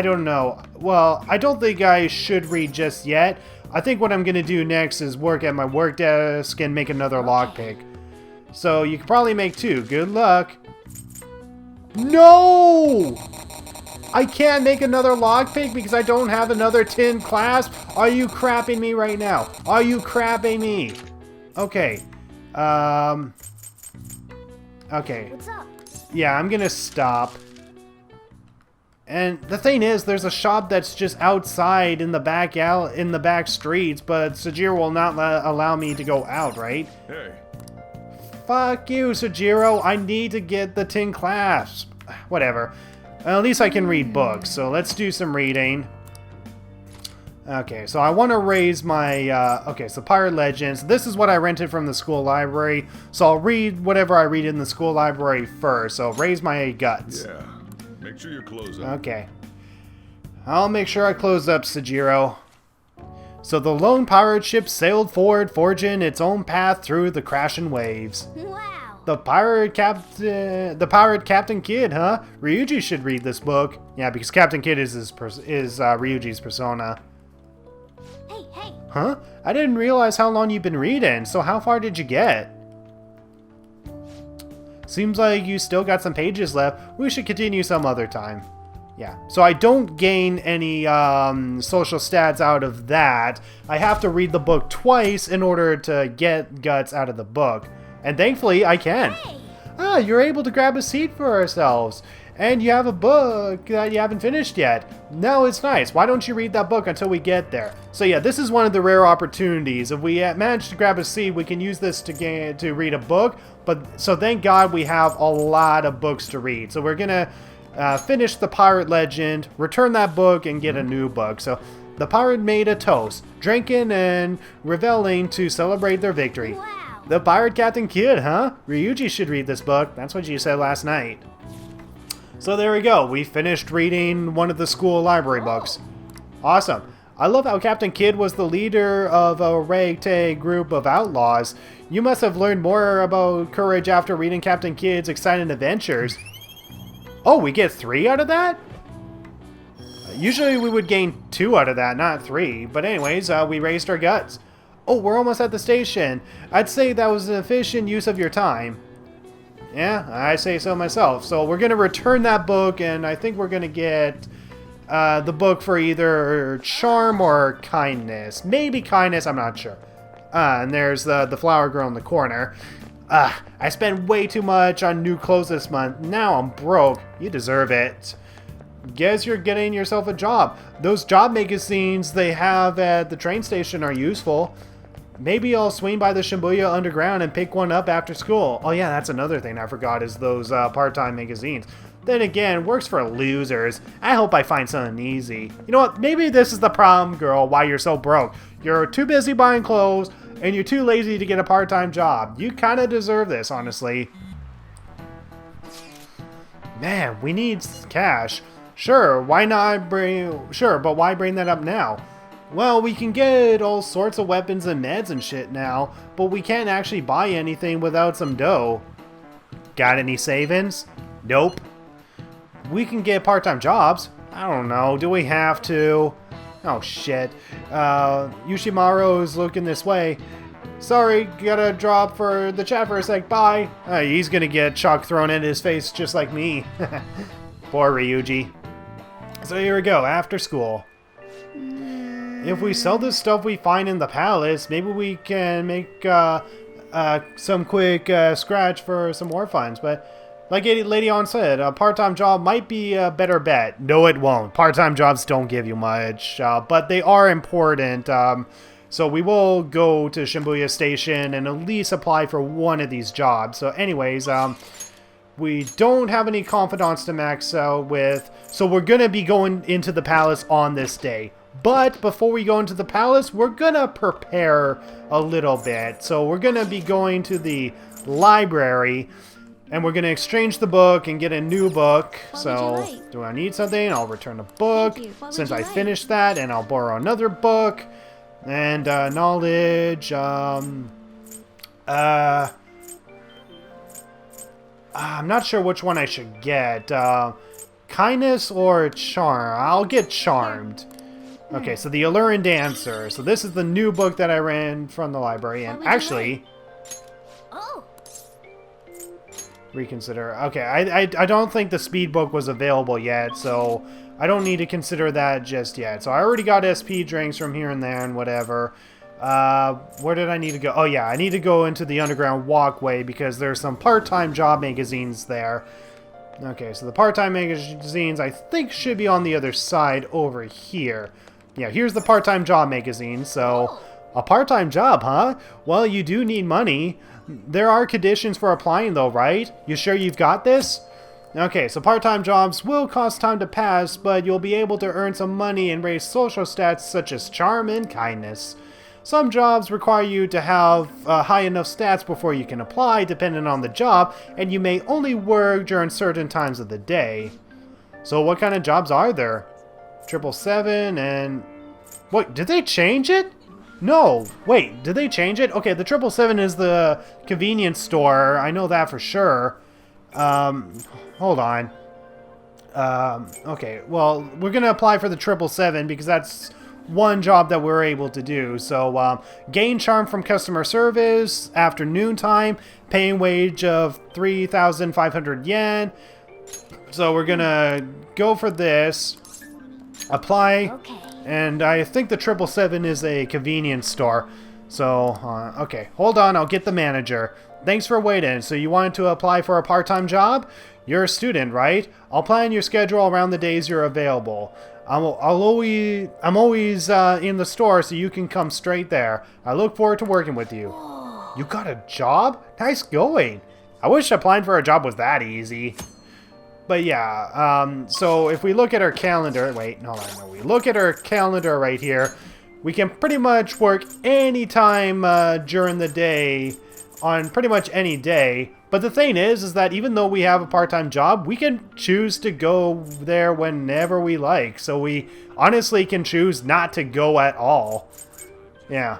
don't know. Well, I don't think I should read just yet. I think what I'm going to do next is work at my work desk and make another lockpick. So you can probably make 2. Good luck. No! I can't make another lockpick because I don't have another tin clasp? Are you crapping me right now? Are you crapping me? Okay. Okay. What's up? Yeah, I'm gonna stop. And the thing is, there's a shop that's just outside in the back streets, but Sojiro will not allow me to go out, right? Hey. Fuck you, Sojiro. I need to get the tin clasp. Whatever. At least I can read books, so let's do some reading. Okay, so I want to raise my, okay, so Pirate Legends. This is what I rented from the school library, so I'll read whatever I read in the school library first, so raise my guts. Yeah. Make sure you close up. Okay. I'll make sure I close up, Sojiro. So the lone pirate ship sailed forward, forging its own path through the crashing waves. Wow. The pirate Captain Kidd, huh? Ryuji should read this book. Yeah, because Captain Kidd is Ryuji's persona. Hey, hey. Huh? I didn't realize how long you've been reading. So how far did you get? Seems like you still got some pages left. We should continue some other time. Yeah. So I don't gain any social stats out of that. I have to read the book twice in order to get guts out of the book. And thankfully, I can. Hey. Ah, you're able to grab a seat for ourselves. And you have a book that you haven't finished yet. No, it's nice. Why don't you read that book until we get there? So yeah, this is one of the rare opportunities. If we manage to grab a seat, we can use this to read a book. But so thank God we have a lot of books to read. So we're going to finish the Pirate Legend, return that book, and get a new book. So the pirate made a toast, drinking and reveling to celebrate their victory. Wow. The Pirate Captain Kidd, huh? Ryuji should read this book. That's what you said last night. So there we go. We finished reading one of the school library books. Awesome. I love how Captain Kidd was the leader of a ragtag group of outlaws. You must have learned more about courage after reading Captain Kidd's exciting adventures. Oh, we get 3 out of that? Usually we would gain 2 out of that, not 3. But anyways, we raised our guts. Oh, we're almost at the station. I'd say that was an efficient use of your time. Yeah, I say so myself. So we're going to return that book, and I think we're going to get the book for either charm or kindness. Maybe kindness, I'm not sure. And there's the flower girl in the corner. I spent way too much on new clothes this month. Now I'm broke. You deserve it. Guess you're getting yourself a job. Those job magazines they have at the train station are useful. Maybe I'll swing by the Shibuya Underground and pick one up after school. Oh yeah, that's another thing I forgot is those part-time magazines. Then again, works for losers. I hope I find something easy. You know what? Maybe this is the problem, girl, why you're so broke. You're too busy buying clothes, and you're too lazy to get a part-time job. You kind of deserve this, honestly. Man, we need cash. Sure, why not bring... Sure, but why bring that up now? Well, we can get all sorts of weapons and meds and shit now, but we can't actually buy anything without some dough. Got any savings? Nope. We can get part-time jobs. I don't know, do we have to? Oh shit. Yoshimaru is looking this way. Sorry, gotta drop for the chat for a sec, bye. He's gonna get chalk thrown in his face just like me. Poor Ryuji. So here we go, after school. If we sell this stuff we find in the palace, maybe we can make some quick scratch for some more funds. But like Lady On said, a part-time job might be a better bet. No, it won't. Part-time jobs don't give you much, but they are important. So we will go to Shibuya Station and at least apply for one of these jobs. So anyways, we don't have any confidants to max out with, so we're going to be going into the palace on this day. But before we go into the palace, we're going to prepare a little bit. So we're going to be going to the library, and we're going to exchange the book and get a new book. So do I need something? I'll return a book since I finished that, and I'll borrow another book. And knowledge, I'm not sure which one I should get. Kindness or charm? I'll get charmed. Okay, so the Allure and Dancer. So this is the new book that I ran from the library. And actually... Oh. Reconsider. Okay, I don't think the speed book was available yet, so I don't need to consider that just yet. So I already got SP drinks from here and there and whatever. Where did I need to go? Oh yeah, I need to go into the underground walkway because there's some part-time job magazines there. Okay, so the part-time magazines I think should be on the other side over here. Yeah, here's the part-time job magazine. So, a part-time job, huh? Well, you do need money. There are conditions for applying though, right? You sure you've got this? Okay, so part-time jobs will cost time to pass, but you'll be able to earn some money and raise social stats such as charm and kindness. Some jobs require you to have high enough stats before you can apply, depending on the job, and you may only work during certain times of the day. So what kind of jobs are there? 777 and... What, did they change it? No, wait, did they change it? Okay, the 777 is the convenience store. I know that for sure. Hold on. Okay, well, we're going to apply for the 777 because that's one job that we're able to do. So, gain charm from customer service, afternoon time, paying wage of 3,500 yen. So we're going to go for this. Apply. Okay. And I think the 777 is a convenience store. So, okay, hold on, I'll get the manager. Thanks for waiting. So you wanted to apply for a part-time job? You're a student, right? I'll plan your schedule around the days you're available. I'm always in the store, so you can come straight there. I look forward to working with you. You got a job? Nice going. I wish applying for a job was that easy. But yeah, so if we look at our calendar, wait, no, we look at our calendar right here, we can pretty much work any time during the day on pretty much any day. But the thing is that even though we have a part-time job, we can choose to go there whenever we like. So we honestly can choose not to go at all. Yeah.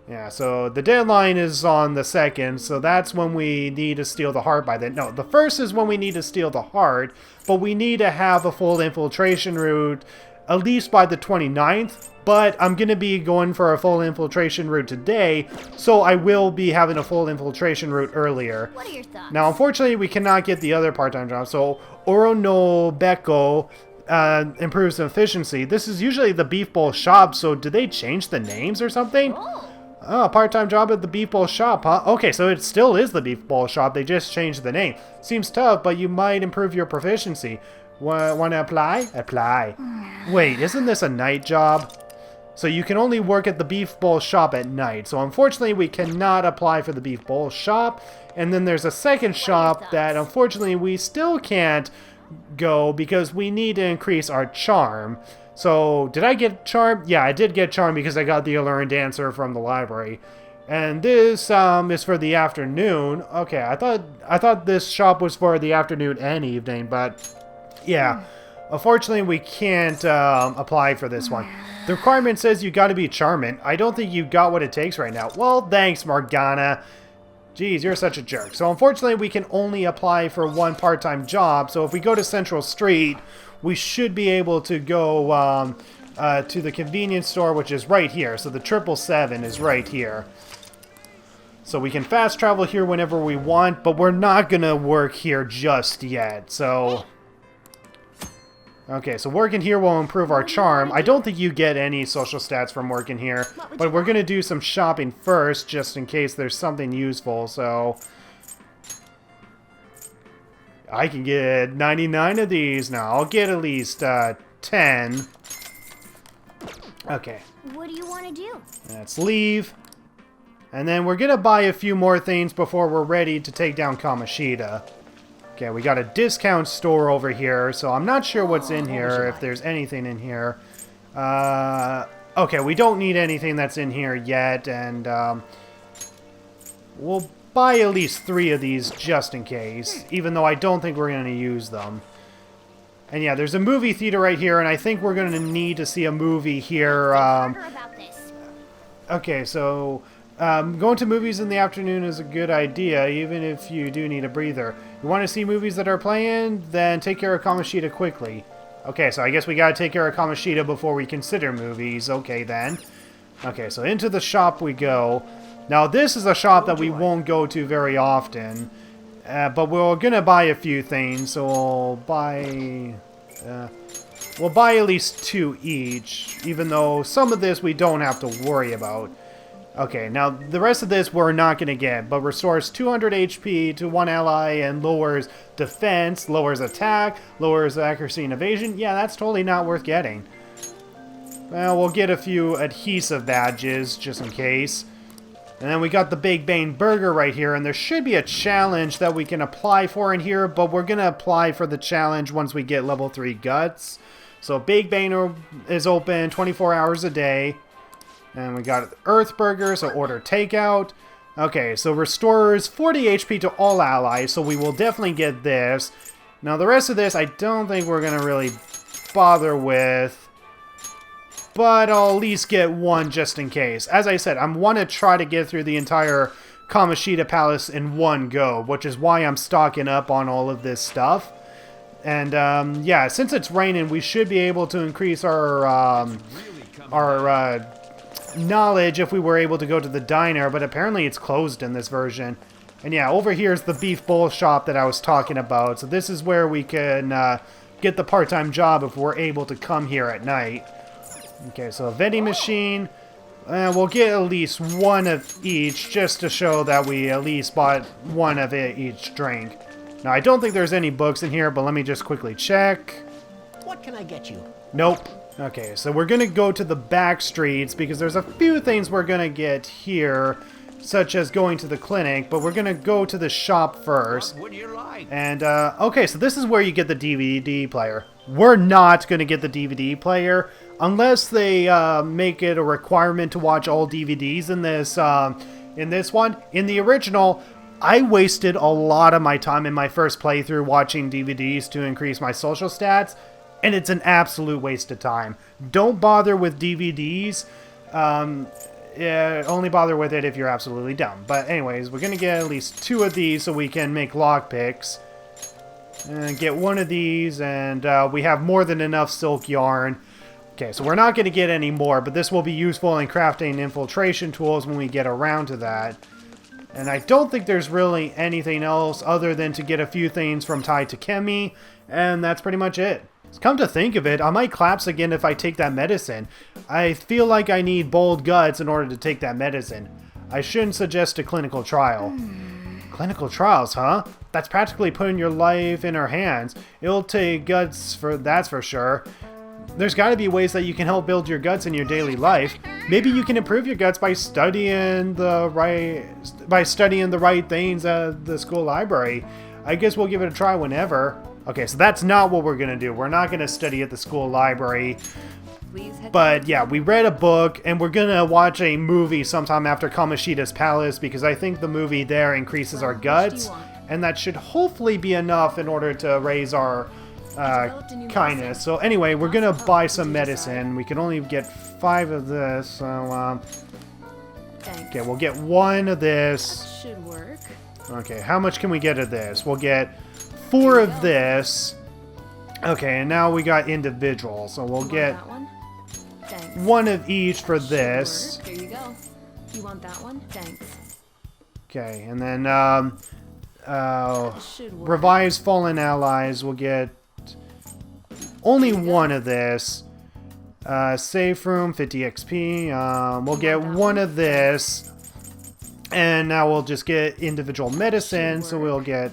Yeah, so the deadline is on the 2nd, so that's when we need to steal the heart by then. No, the 1st is when we need to steal the heart, but we need to have a full infiltration route at least by the 29th. But I'm going to be going for a full infiltration route today, so I will be having a full infiltration route earlier. What are your thoughts? Now, unfortunately, we cannot get the other part-time job, so Oro no Beko improves efficiency. This is usually the Beef Bowl shop, so did they change the names or something? Oh, part-time job at the Beef Bowl shop, huh? Okay, so it still is the Beef Bowl shop. They just changed the name. Seems tough, but you might improve your proficiency. Want to apply? Apply. Wait, isn't this a night job? So you can only work at the beef bowl shop at night. So unfortunately, we cannot apply for the beef bowl shop. And then there's a second shop that unfortunately we still can't go because we need to increase our charm. So did I get charm? Yeah, I did get charm because I got the Alluring Dancer from the library. And this is for the afternoon. Okay, I thought this shop was for the afternoon and evening, but yeah. Unfortunately, we can't apply for this one. The requirement says you got to be charmant. I don't think you got what it takes right now. Well, thanks, Morgana. Jeez, you're such a jerk. So unfortunately, we can only apply for one part-time job. So if we go to Central Street, we should be able to go to the convenience store, which is right here. So the 777 is right here. So we can fast travel here whenever we want, but we're not going to work here just yet. So... okay, so working here will improve our charm. I don't think you get any social stats from working here, but we're going to do some shopping first, just in case there's something useful, so... I can get 99 of these now. I'll get at least 10. Okay. What do you want to do? Let's leave. And then we're going to buy a few more things before we're ready to take down Kamoshida. Okay, we got a discount store over here, so I'm not sure what's in here, if there's anything in here. Okay, we don't need anything that's in here yet, and we'll buy at least 3 of these just in case, even though I don't think we're going to use them. And yeah, there's a movie theater right here, and I think we're going to need to see a movie here. About this. Okay, so... going to movies in the afternoon is a good idea, even if you do need a breather. You want to see movies that are playing? Then take care of Kamoshida quickly. Okay, so I guess we gotta take care of Kamoshida before we consider movies. Okay, then. Okay, so into the shop we go. Now, this is a shop that we won't go to very often. But we're gonna buy a few things, so we'll buy... we'll buy at least 2 each, even though some of this we don't have to worry about. Okay, now the rest of this we're not going to get, but restores 200 HP to one ally and lowers defense, lowers attack, lowers accuracy and evasion. Yeah, that's totally not worth getting. Well, we'll get a few adhesive badges just in case. And then we got the Big Bane Burger right here, and there should be a challenge that we can apply for in here, but we're going to apply for the challenge once we get level 3 Guts. So Big Bane is open 24 hours a day. And we got Earth Burger, so order takeout. Okay, so restores 40 HP to all allies, so we will definitely get this. Now, the rest of this, I don't think we're going to really bother with. But I'll at least get one just in case. As I said, I want to try to get through the entire Kamoshida Palace in one go, which is why I'm stocking up on all of this stuff. And, yeah, since it's raining, we should be able to increase our knowledge if we were able to go to the diner, but apparently it's closed in this version. And yeah, over here is the beef bowl shop that I was talking about. So this is where we can get the part-time job if we're able to come here at night. Okay, so a vending machine. We'll get at least 1 of each just to show that we at least bought 1 of each drink. Now, I don't think there's any books in here, but let me just quickly check. What can I get you? Nope. Okay, so we're going to go to the back streets because there's a few things we're going to get here, such as going to the clinic, but we're going to go to the shop first. What would you like? And, okay, so this is where you get the DVD player. We're not going to get the DVD player unless they make it a requirement to watch all DVDs in this one. In the original, I wasted a lot of my time in my first playthrough watching DVDs to increase my social stats. And it's an absolute waste of time. Don't bother with DVDs. Only bother with it if you're absolutely dumb. But anyways, we're going to get at least 2 of these so we can make lockpicks. And get 1 of these, and we have more than enough silk yarn. Okay, so we're not going to get any more, but this will be useful in crafting infiltration tools when we get around to that. And I don't think there's really anything else other than to get a few things from Tae Takemi, and that's pretty much it. Come to think of it, I might collapse again if I take that medicine. I feel like I need bold guts in order to take that medicine. I shouldn't suggest a clinical trial. Clinical trials, huh? That's practically putting your life in her hands. It'll take guts, that's for sure. there's got to be ways that you can help build your guts in your daily life. Maybe you can improve your guts by studying the right things at the school library. I guess we'll give it a try whenever. Okay, so that's not what we're gonna do. We're not gonna study at the school library. But yeah, we read a book, and we're gonna watch a movie sometime after Kamoshida's Palace, because I think the movie there increases our guts, and that should hopefully be enough in order to raise our kindness. So anyway, we're gonna buy some medicine. We can only get 5 of this, so okay, we'll get 1 of this. Should work. Okay, how much can we get of this? We'll get 4 of this. Okay, and now we got individual, so we'll get 1 of each for this. There you go. You want that one? Thanks. Okay, and then revives fallen allies. We'll get only 1 of this. Safe room, 50 XP. We'll get 1 of this. And now we'll just get individual medicine, so we'll get...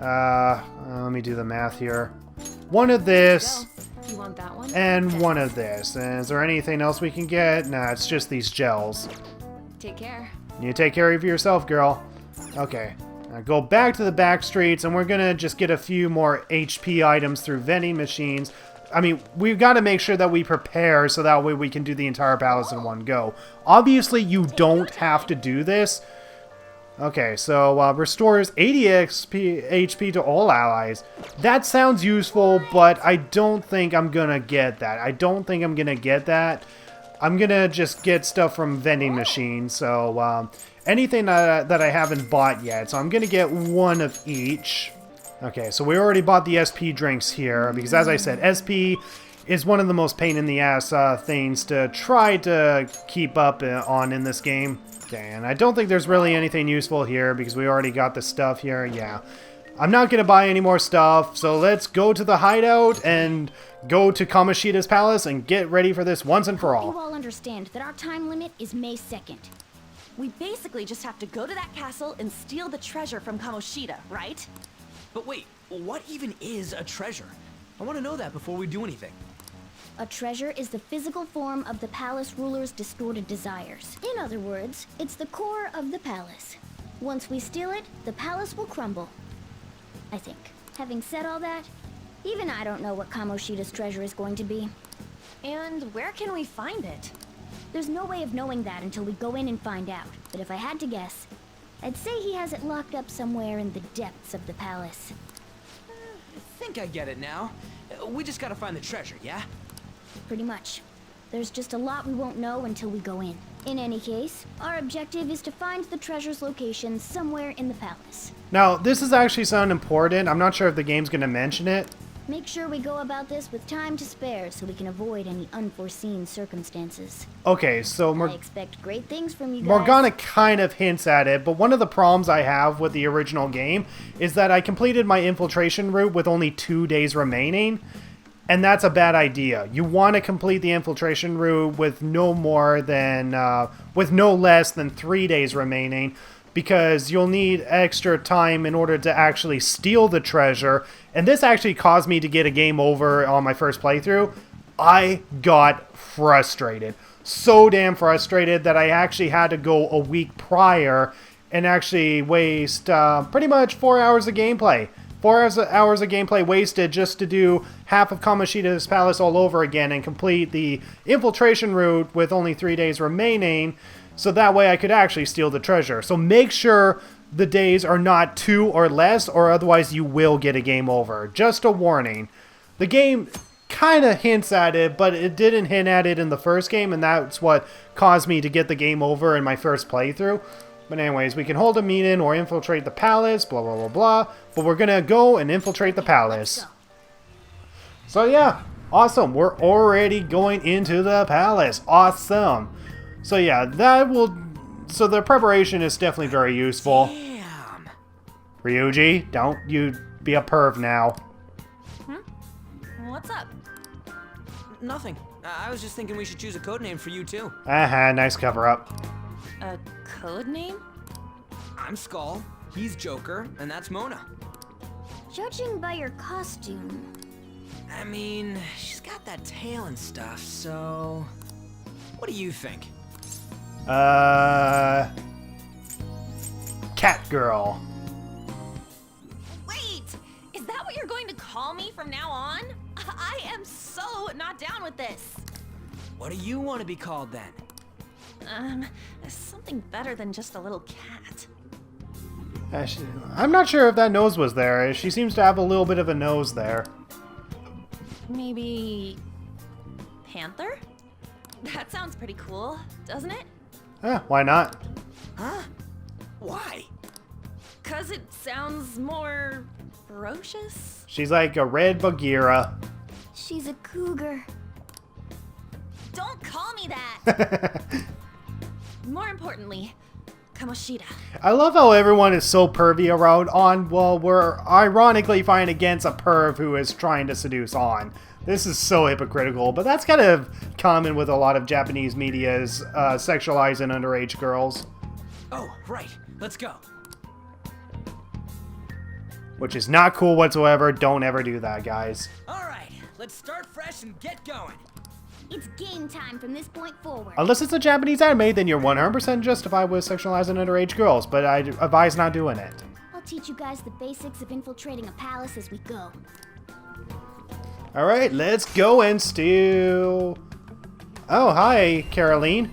let me do the math here. 1 of this, You want that one? and 1 of this. And is there anything else we can get? Nah, it's just these gels. Take care. You take care of yourself, girl. Okay. Now go back to the back streets, and we're gonna just get a few more HP items through vending machines. I mean, we've got to make sure that we prepare so that way we can do the entire palace in one go. Obviously, you don't have to do this. Okay, so restores 80 HP to all allies. That sounds useful, but I don't think I'm gonna get that. I'm gonna just get stuff from vending machines. So anything that I haven't bought yet. So I'm gonna get 1 of each. Okay, so we already bought the SP drinks here, because as I said, SP is one of the most pain in the ass things to try to keep up on in this game. Okay, and I don't think there's really anything useful here, because we already got the stuff here. Yeah, I'm not going to buy any more stuff, so let's go to the hideout and go to Kamoshida's Palace and get ready for this once and for all. You all understand that our time limit is May 2nd. We basically just have to go to that castle and steal the treasure from Kamoshida, right? But wait, what even is a treasure? I want to know that before we do anything. A treasure is the physical form of the palace ruler's distorted desires. In other words, it's the core of the palace. Once we steal it, the palace will crumble. I think. Having said all that, even I don't know what Kamoshida's treasure is going to be. And where can we find it? There's no way of knowing that until we go in and find out. But if I had to guess, I'd say he has it locked up somewhere in the depths of the palace. I think I get it now. We just gotta find the treasure, yeah? Pretty much. There's just a lot we won't know until we go in. In any case, our objective is to find the treasure's location somewhere in the palace. Now, this is actually something important. I'm not sure if the game's going to mention it. Make sure we go about this with time to spare so we can avoid any unforeseen circumstances. Okay, so I expect great things from you guys. Morgana kind of hints at it, but one of the problems I have with the original game is that I completed my infiltration route with only 2 days remaining, and that's a bad idea. You want to complete the infiltration route with no less than 3 days remaining, because you'll need extra time in order to actually steal the treasure. And this actually caused me to get a game over on my first playthrough. I got frustrated. So damn frustrated that I actually had to go a week prior and actually waste pretty much 4 hours of gameplay. 4 hours of gameplay wasted just to do half of Kamoshida's Palace all over again and complete the infiltration route with only 3 days remaining, so that way I could actually steal the treasure. So make sure the days are not 2 or less, or otherwise you will get a game over. Just a warning. The game kind of hints at it, but it didn't hint at it in the first game, and that's what caused me to get the game over in my first playthrough. But anyways, we can hold a meeting or infiltrate the palace, blah, blah, blah, blah. But we're going to go and infiltrate the palace. So yeah, awesome. We're already going into the palace. Awesome. So yeah, so the preparation is definitely very useful. Damn. Ryuji, don't you be a perv now. What's up? Nothing. I was just thinking we should choose a code name for you too. Nice cover up. A code name? I'm Skull, he's Joker, and that's Mona. Judging by your costume, I mean, she's got got that tail and stuff, so... What do you think? Cat girl. Wait! Is that what you're going to call me from now on? I am so not down with this. What do you want to be called then? Something better than just a little cat. I'm not sure if that nose was there. She seems to have a little bit of a nose there. Maybe... Panther? That sounds pretty cool, doesn't it? Why not? Huh? Why? 'Cause it sounds more... ferocious? She's like a red Bagheera. She's a cougar. Don't call me that! More importantly, Kamoshida. I love how everyone is so pervy around On. Well, we're ironically fighting against a perv who is trying to seduce On. This is so hypocritical, but that's kind of common with a lot of Japanese media's sexualizing underage girls. Oh, right. Let's go. Which is not cool whatsoever. Don't ever do that, guys. All right. Let's start fresh and get going. It's game time from this point forward. Unless it's a Japanese anime, then you're 100% justified with sexualizing underage girls, but I advise not doing it. I'll teach you guys the basics of infiltrating a palace as we go. Alright, let's go and steal. Oh, hi, Caroline.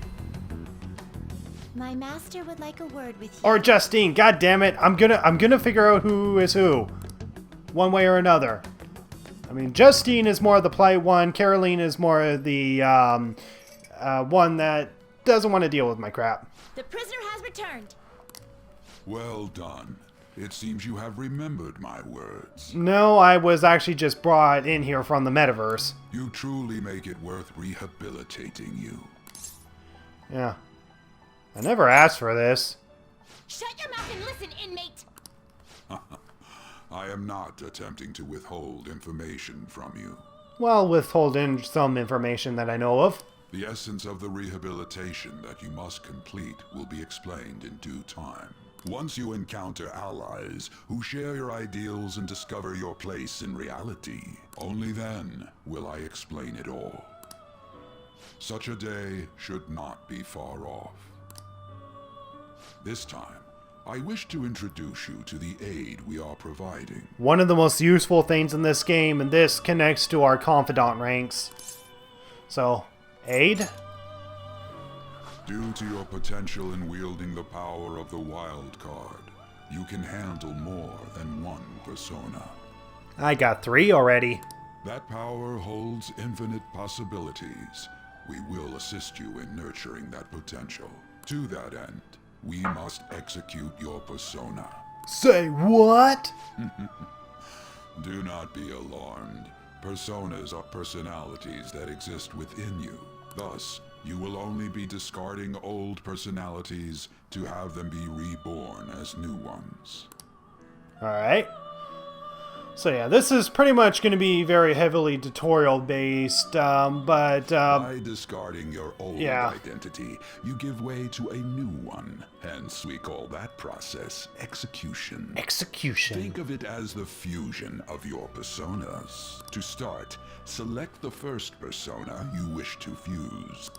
My master would like a word with you. Or Justine, god damn it. I'm gonna figure out who is who. One way or another. I mean, Justine is more of the polite one. Caroline is more of the one that doesn't want to deal with my crap. The prisoner has returned. Well done. It seems you have remembered my words. No, I was actually just brought in here from the metaverse. You truly make it worth rehabilitating you. Yeah. I never asked for this. Shut your mouth and listen, inmate. I am not attempting to withhold information from you. Well, withholding some information that I know of. The essence of the rehabilitation that you must complete will be explained in due time. Once you encounter allies who share your ideals and discover your place in reality, only then will I explain it all. Such a day should not be far off. This time, I wish to introduce you to the aid we are providing. One of the most useful things in this game, and this connects to our Confidant ranks. So, aid? Due to your potential in wielding the power of the wild card, you can handle more than one persona. I got 3 already. That power holds infinite possibilities. We will assist you in nurturing that potential. To that end, we must execute your persona. Say what? Do not be alarmed. Personas are personalities that exist within you. Thus, you will only be discarding old personalities to have them be reborn as new ones. Alright. So yeah, this is pretty much going to be very heavily tutorial based, but... By discarding your old yeah. identity, you give way to a new one. Hence, we call that process execution. Execution. Think of it as the fusion of your personas. To start, select the first persona you wish to fuse.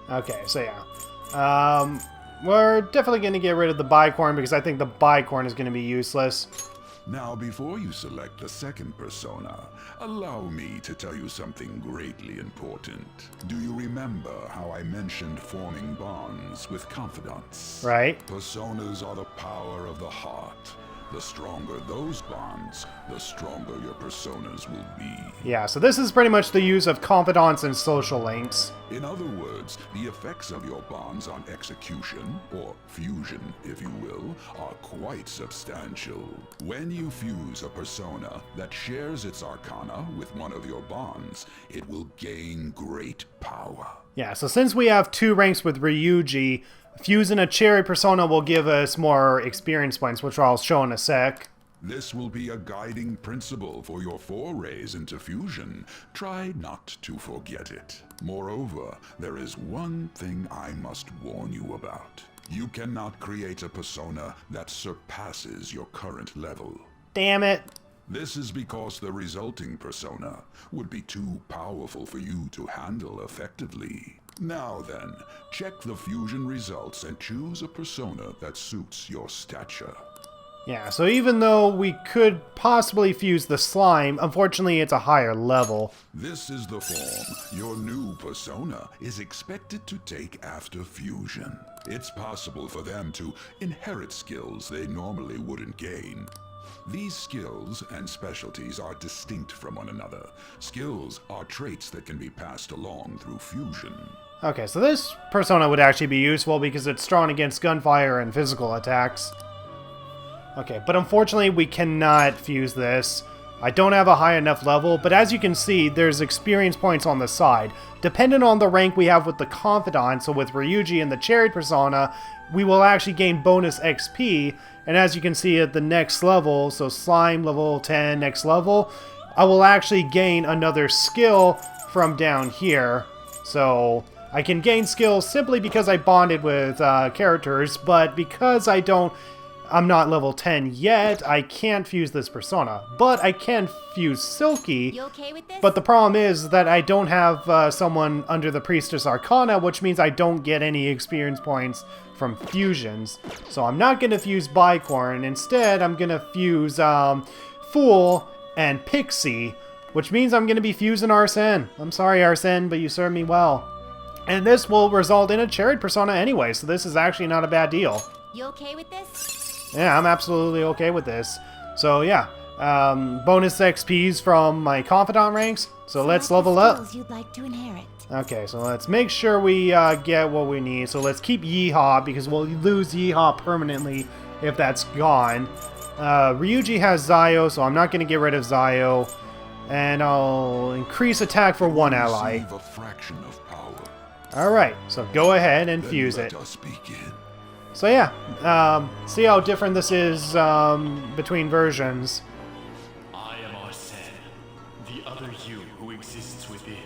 Okay, so yeah. We're definitely going to get rid of the bicorn because I think the bicorn is going to be useless. Now, before you select the second persona, allow me to tell you something greatly important. Do you remember how I mentioned forming bonds with confidants? Right. Personas are the power of the heart. The stronger those bonds, the stronger your personas will be. Yeah, so this is pretty much the use of confidants and social links. In other words, the effects of your bonds on execution, or fusion, if you will, are quite substantial. When you fuse a persona that shares its arcana with one of your bonds, it will gain great power. Yeah, so since we have 2 ranks with Ryuji, fusing a cherry persona will give us more experience points, which I'll show in a sec. This will be a guiding principle for your forays into fusion. Try not to forget it. Moreover, there is one thing I must warn you about. You cannot create a persona that surpasses your current level. Damn it. This is because the resulting persona would be too powerful for you to handle effectively. Now then, check the fusion results and choose a persona that suits your stature. Yeah, so even though we could possibly fuse the slime, unfortunately it's a higher level. This is the form your new persona is expected to take after fusion. It's possible for them to inherit skills they normally wouldn't gain. These skills and specialties are distinct from one another. Skills are traits that can be passed along through fusion. Okay, so this persona would actually be useful because it's strong against gunfire and physical attacks. Okay, but unfortunately we cannot fuse this. I don't have a high enough level, but as you can see, there's experience points on the side. Depending on the rank we have with the Confidant, so with Ryuji and the Chariot persona, we will actually gain bonus XP, and as you can see at the next level, so Slime level 10, next level, I will actually gain another skill from down here. So I can gain skills simply because I bonded with characters, but because I'm not level 10 yet, I can't fuse this persona. But I can fuse Silky. You okay with this? But the problem is that I don't have someone under the Priestess Arcana, which means I don't get any experience points from fusions. So I'm not going to fuse Bicorn. Instead, I'm going to fuse Fool and Pixie, which means I'm going to be fusing Arsene. I'm sorry, Arsene, but you served me well. And this will result in a Chariot persona anyway, so this is actually not a bad deal. You okay with this? Yeah, I'm absolutely okay with this. So yeah, bonus XPs from my Confidant ranks. So let's level up. Skills you'd like to inherit. Okay, so let's make sure we get what we need. So let's keep Yeehaw because we'll lose Yeehaw permanently if that's gone. Ryuji has Zayo, so I'm not going to get rid of Zayo. And I'll increase attack for one ally. Receive a fraction of power. Alright, so go ahead and Then fuse let it. us begin. So yeah, see how different this is between versions. I am Arsene, the other you who exists within.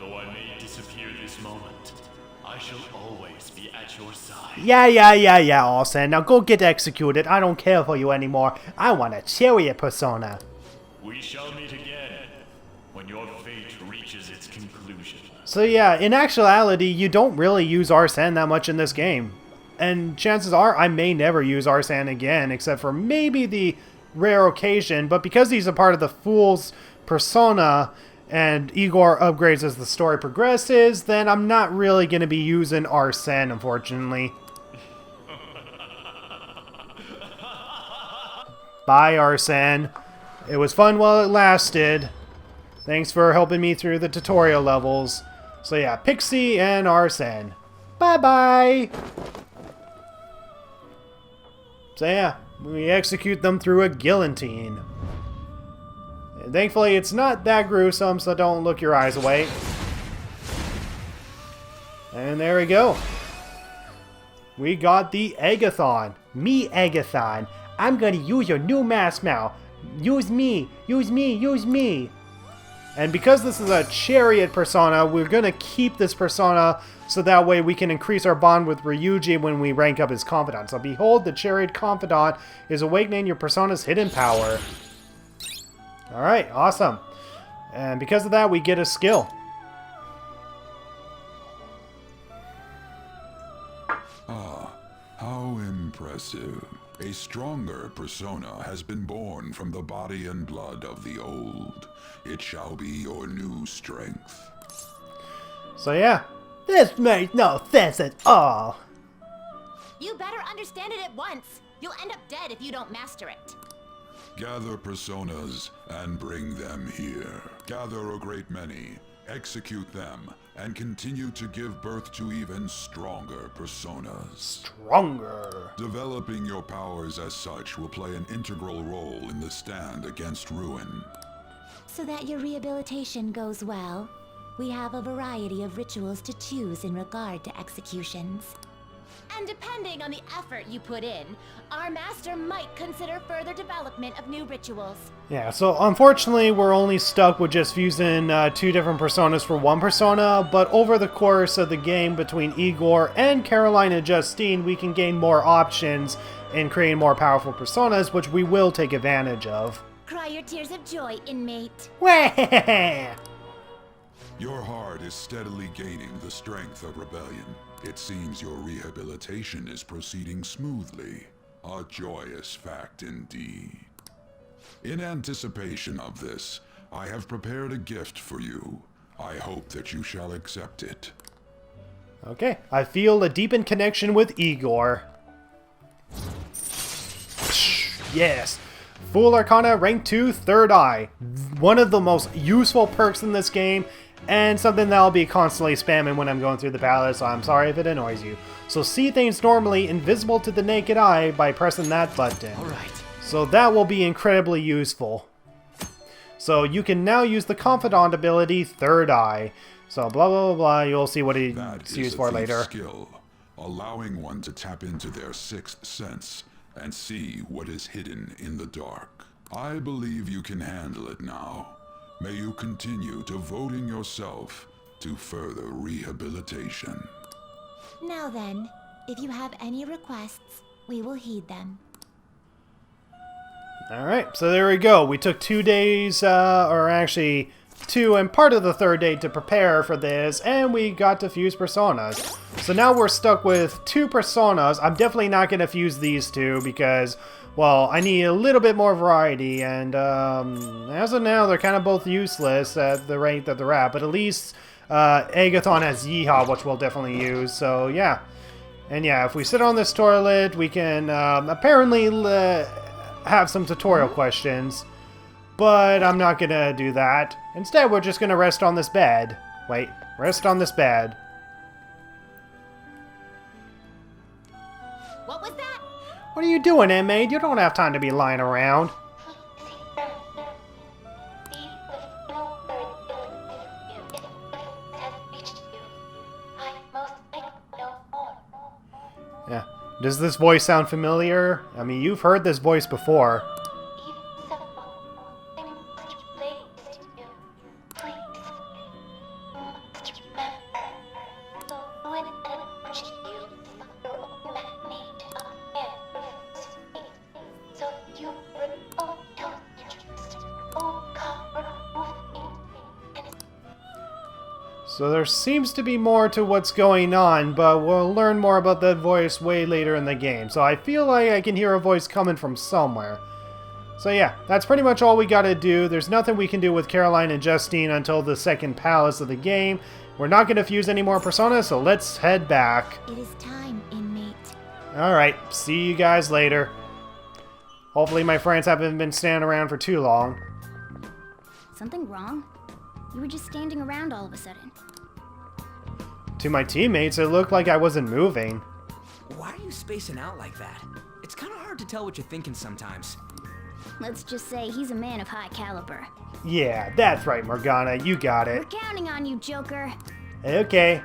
Though I may disappear this moment, I shall always be at your side. Yeah, Arsene. Now go get executed. I don't care for you anymore. I want a Chariot persona. We shall meet again, when your fate reaches its conclusion. So yeah, in actuality, you don't really use Arsene that much in this game. And chances are I may never use Arsene again, except for maybe the rare occasion. But because he's a part of the Fool's persona, and Igor upgrades as the story progresses, then I'm not really going to be using Arsene, unfortunately. Bye, Arsene. It was fun while it lasted. Thanks for helping me through the tutorial levels. So yeah, Pixie and Arsene. Bye-bye! So yeah, we execute them through a guillotine. And thankfully it's not that gruesome, so don't look your eyes away. And there we go. We got the Agathon. Me, Agathon. I'm gonna use your new mask now. Use me, use me, use me. And because this is a Chariot persona, we're gonna keep this persona so that way we can increase our bond with Ryuji when we rank up his Confidant. So behold, the Chariot Confidant is awakening your persona's hidden power. Alright, awesome. And because of that, we get a skill. Ah, how impressive. A stronger persona has been born from the body and blood of the old. It shall be your new strength. So yeah, this makes no sense at all. You better understand it at once. You'll end up dead if you don't master it. Gather personas and bring them here. Gather a great many, execute them, and continue to give birth to even stronger personas. Stronger. Developing your powers as such will play an integral role in the stand against ruin. So that your rehabilitation goes well, we have a variety of rituals to choose in regard to executions. And depending on the effort you put in, our master might consider further development of new rituals. Yeah, so unfortunately we're only stuck with just fusing two different personas for one persona, but over the course of the game between Igor and Caroline and Justine, we can gain more options in creating more powerful personas, which we will take advantage of. cry your tears of joy, inmate. Wah! Your heart is steadily gaining the strength of rebellion. It seems your rehabilitation is proceeding smoothly. A joyous fact indeed. In anticipation of this, I have prepared a gift for you. I hope that you shall accept it. Okay, I feel a deepened connection with Igor. Yes! Full Arcana, rank 2, Third Eye. One of the most useful perks in this game, and something that I'll be constantly spamming when I'm going through the palace, so I'm sorry if it annoys you. So see things normally invisible to the naked eye by pressing that button. Alright. So that will be incredibly useful. So you can now use the Confidant ability, Third Eye. So blah blah blah blah, you'll see what it's used for later. Skill, allowing one to tap into their sixth sense and see what is hidden in the dark. I believe you can handle it now. May you continue devoting yourself to further rehabilitation. Now then, if you have any requests, we will heed them. Alright, so there we go. We took 2 days, or actually 2 and part of the third day to prepare for this, and we got to fuse personas. So now we're stuck with 2 personas. I'm definitely not going to fuse these 2 because, well, I need a little bit more variety, and as of now, they're kind of both useless at the rate that they're at, but at least Agathon has Yeehaw, which we'll definitely use, so yeah. And yeah, if we sit on this toilet, we can apparently have some tutorial questions, but I'm not gonna do that. Instead, we're just gonna rest on this bed. Wait, rest on this bed. What was that? What are you doing, inmate? You don't have time to be lying around. Yeah. Does this voice sound familiar? I mean, you've heard this voice before. So there seems to be more to what's going on, but we'll learn more about that voice way later in the game. So I feel like I can hear a voice coming from somewhere. So yeah, that's pretty much all we gotta do. There's nothing we can do with Caroline and Justine until the second palace of the game. We're not gonna fuse any more personas, so let's head back. It is time, inmate. Alright, see you guys later. Hopefully my friends haven't been standing around for too long. Something wrong? You were just standing around all of a sudden. To my teammates, it looked like I wasn't moving. Why are you spacing out like that? It's kind of hard to tell what you're thinking sometimes. Let's just say he's a man of high caliber. Yeah, that's right, Morgana. You got it. We're counting on you, Joker. Okay.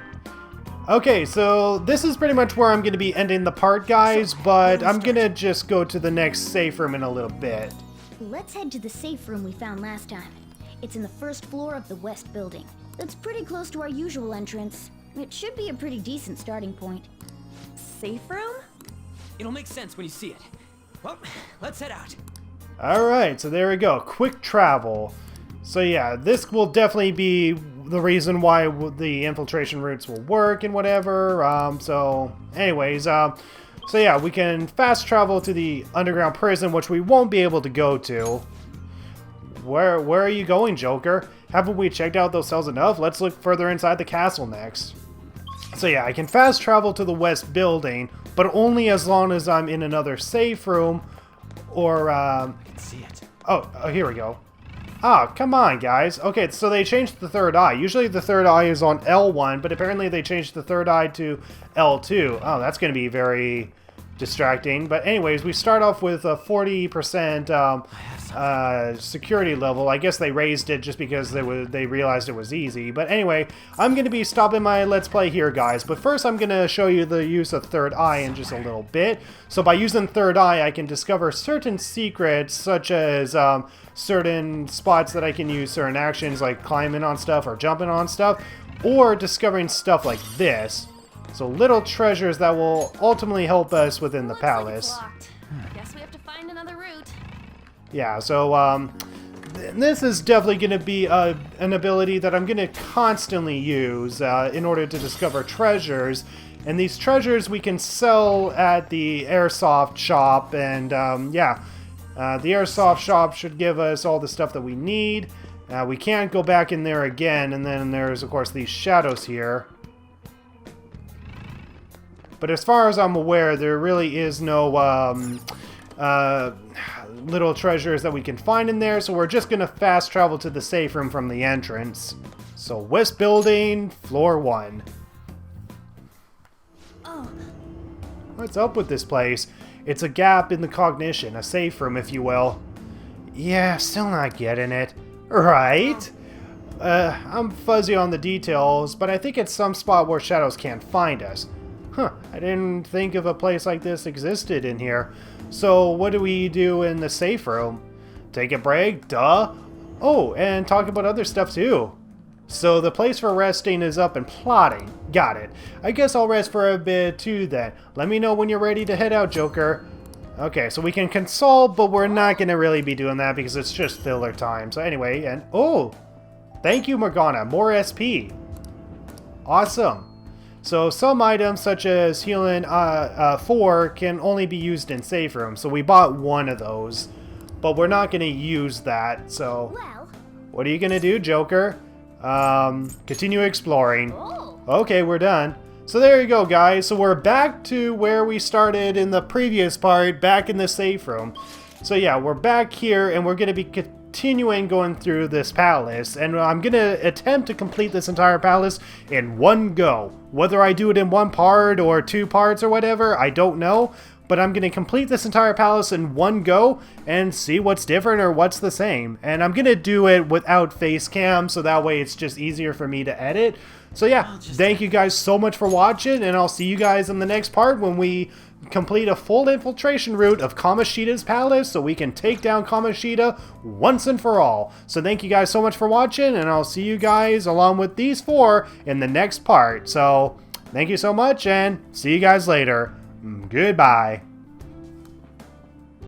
Okay, so this is pretty much where I'm going to be ending the part, guys, but I'm going to just go to the next safe room in a little bit. Let's head to the safe room we found last time. It's in the first floor of the west building. It's pretty close to our usual entrance. It should be a pretty decent starting point. Safe room? It'll make sense when you see it. Well, let's head out. Alright, so there we go. Quick travel. So yeah, this will definitely be the reason why the infiltration routes will work and whatever. So yeah, we can fast travel to the underground prison, which we won't be able to go to. Where are you going, Joker? Haven't we checked out those cells enough? Let's look further inside the castle next. So yeah, I can fast travel to the west building, but only as long as I'm in another safe room, or I can see it. Oh, here we go. Ah, come on, guys. Okay, so they changed the third eye. Usually the third eye is on L1, but apparently they changed the third eye to L2. Oh, that's going to be very distracting. But anyways, we start off with a 40% security level. I guess they raised it just because they realized it was easy. But anyway, I'm going to be stopping my Let's Play here, guys. But first, I'm going to show you the use of third eye in just a little bit. So by using third eye, I can discover certain secrets, such as certain spots that I can use certain actions, like climbing on stuff or jumping on stuff, or discovering stuff like this. So little treasures that will ultimately help us within the palace. Guess we have to find another route. Yeah, so this is definitely going to be an ability that I'm going to constantly use in order to discover treasures. And these treasures we can sell at the airsoft shop, and yeah, the airsoft shop should give us all the stuff that we need. We can't go back in there again, and then there's, of course, these shadows here. But as far as I'm aware, there really is no little treasures that we can find in there, so we're just going to fast travel to the safe room from the entrance. So, West Building, Floor 1. What's up with this place? It's a gap in the cognition, a safe room, if you will. Yeah, still not getting it. Right? I'm fuzzy on the details, but I think it's some spot where shadows can't find us. Huh, I didn't think of a place like this existed in here. So, what do we do in the safe room? Take a break? Duh! Oh, and talk about other stuff too. So the place for resting is up and plotting. Got it. I guess I'll rest for a bit too then. Let me know when you're ready to head out, Joker. Okay, so we can consult, but we're not going to really be doing that because it's just filler time. So anyway, and oh! Thank you, Morgana. More SP. Awesome. So some items, such as healing 4, can only be used in safe rooms. So we bought one of those, but we're not going to use that. So Well, what are you going to do, Joker? Continue exploring. Okay, we're done. So there you go, guys. So we're back to where we started in the previous part, back in the safe room. So yeah, we're back here, and we're going to be continuing going through this palace, and I'm going to attempt to complete this entire palace in one go. Whether I do it in one part or 2 parts or whatever, I don't know. But I'm going to complete this entire palace in one go and see what's different or what's the same. And I'm going to do it without face cam, so that way it's just easier for me to edit. So yeah, thank you guys so much for watching, and I'll see you guys in the next part when we complete a full infiltration route of Kamoshida's palace so we can take down Kamoshida once and for all. So thank you guys so much for watching, and I'll see you guys along with these 4 in the next part. So thank you so much, and see you guys later. Goodbye.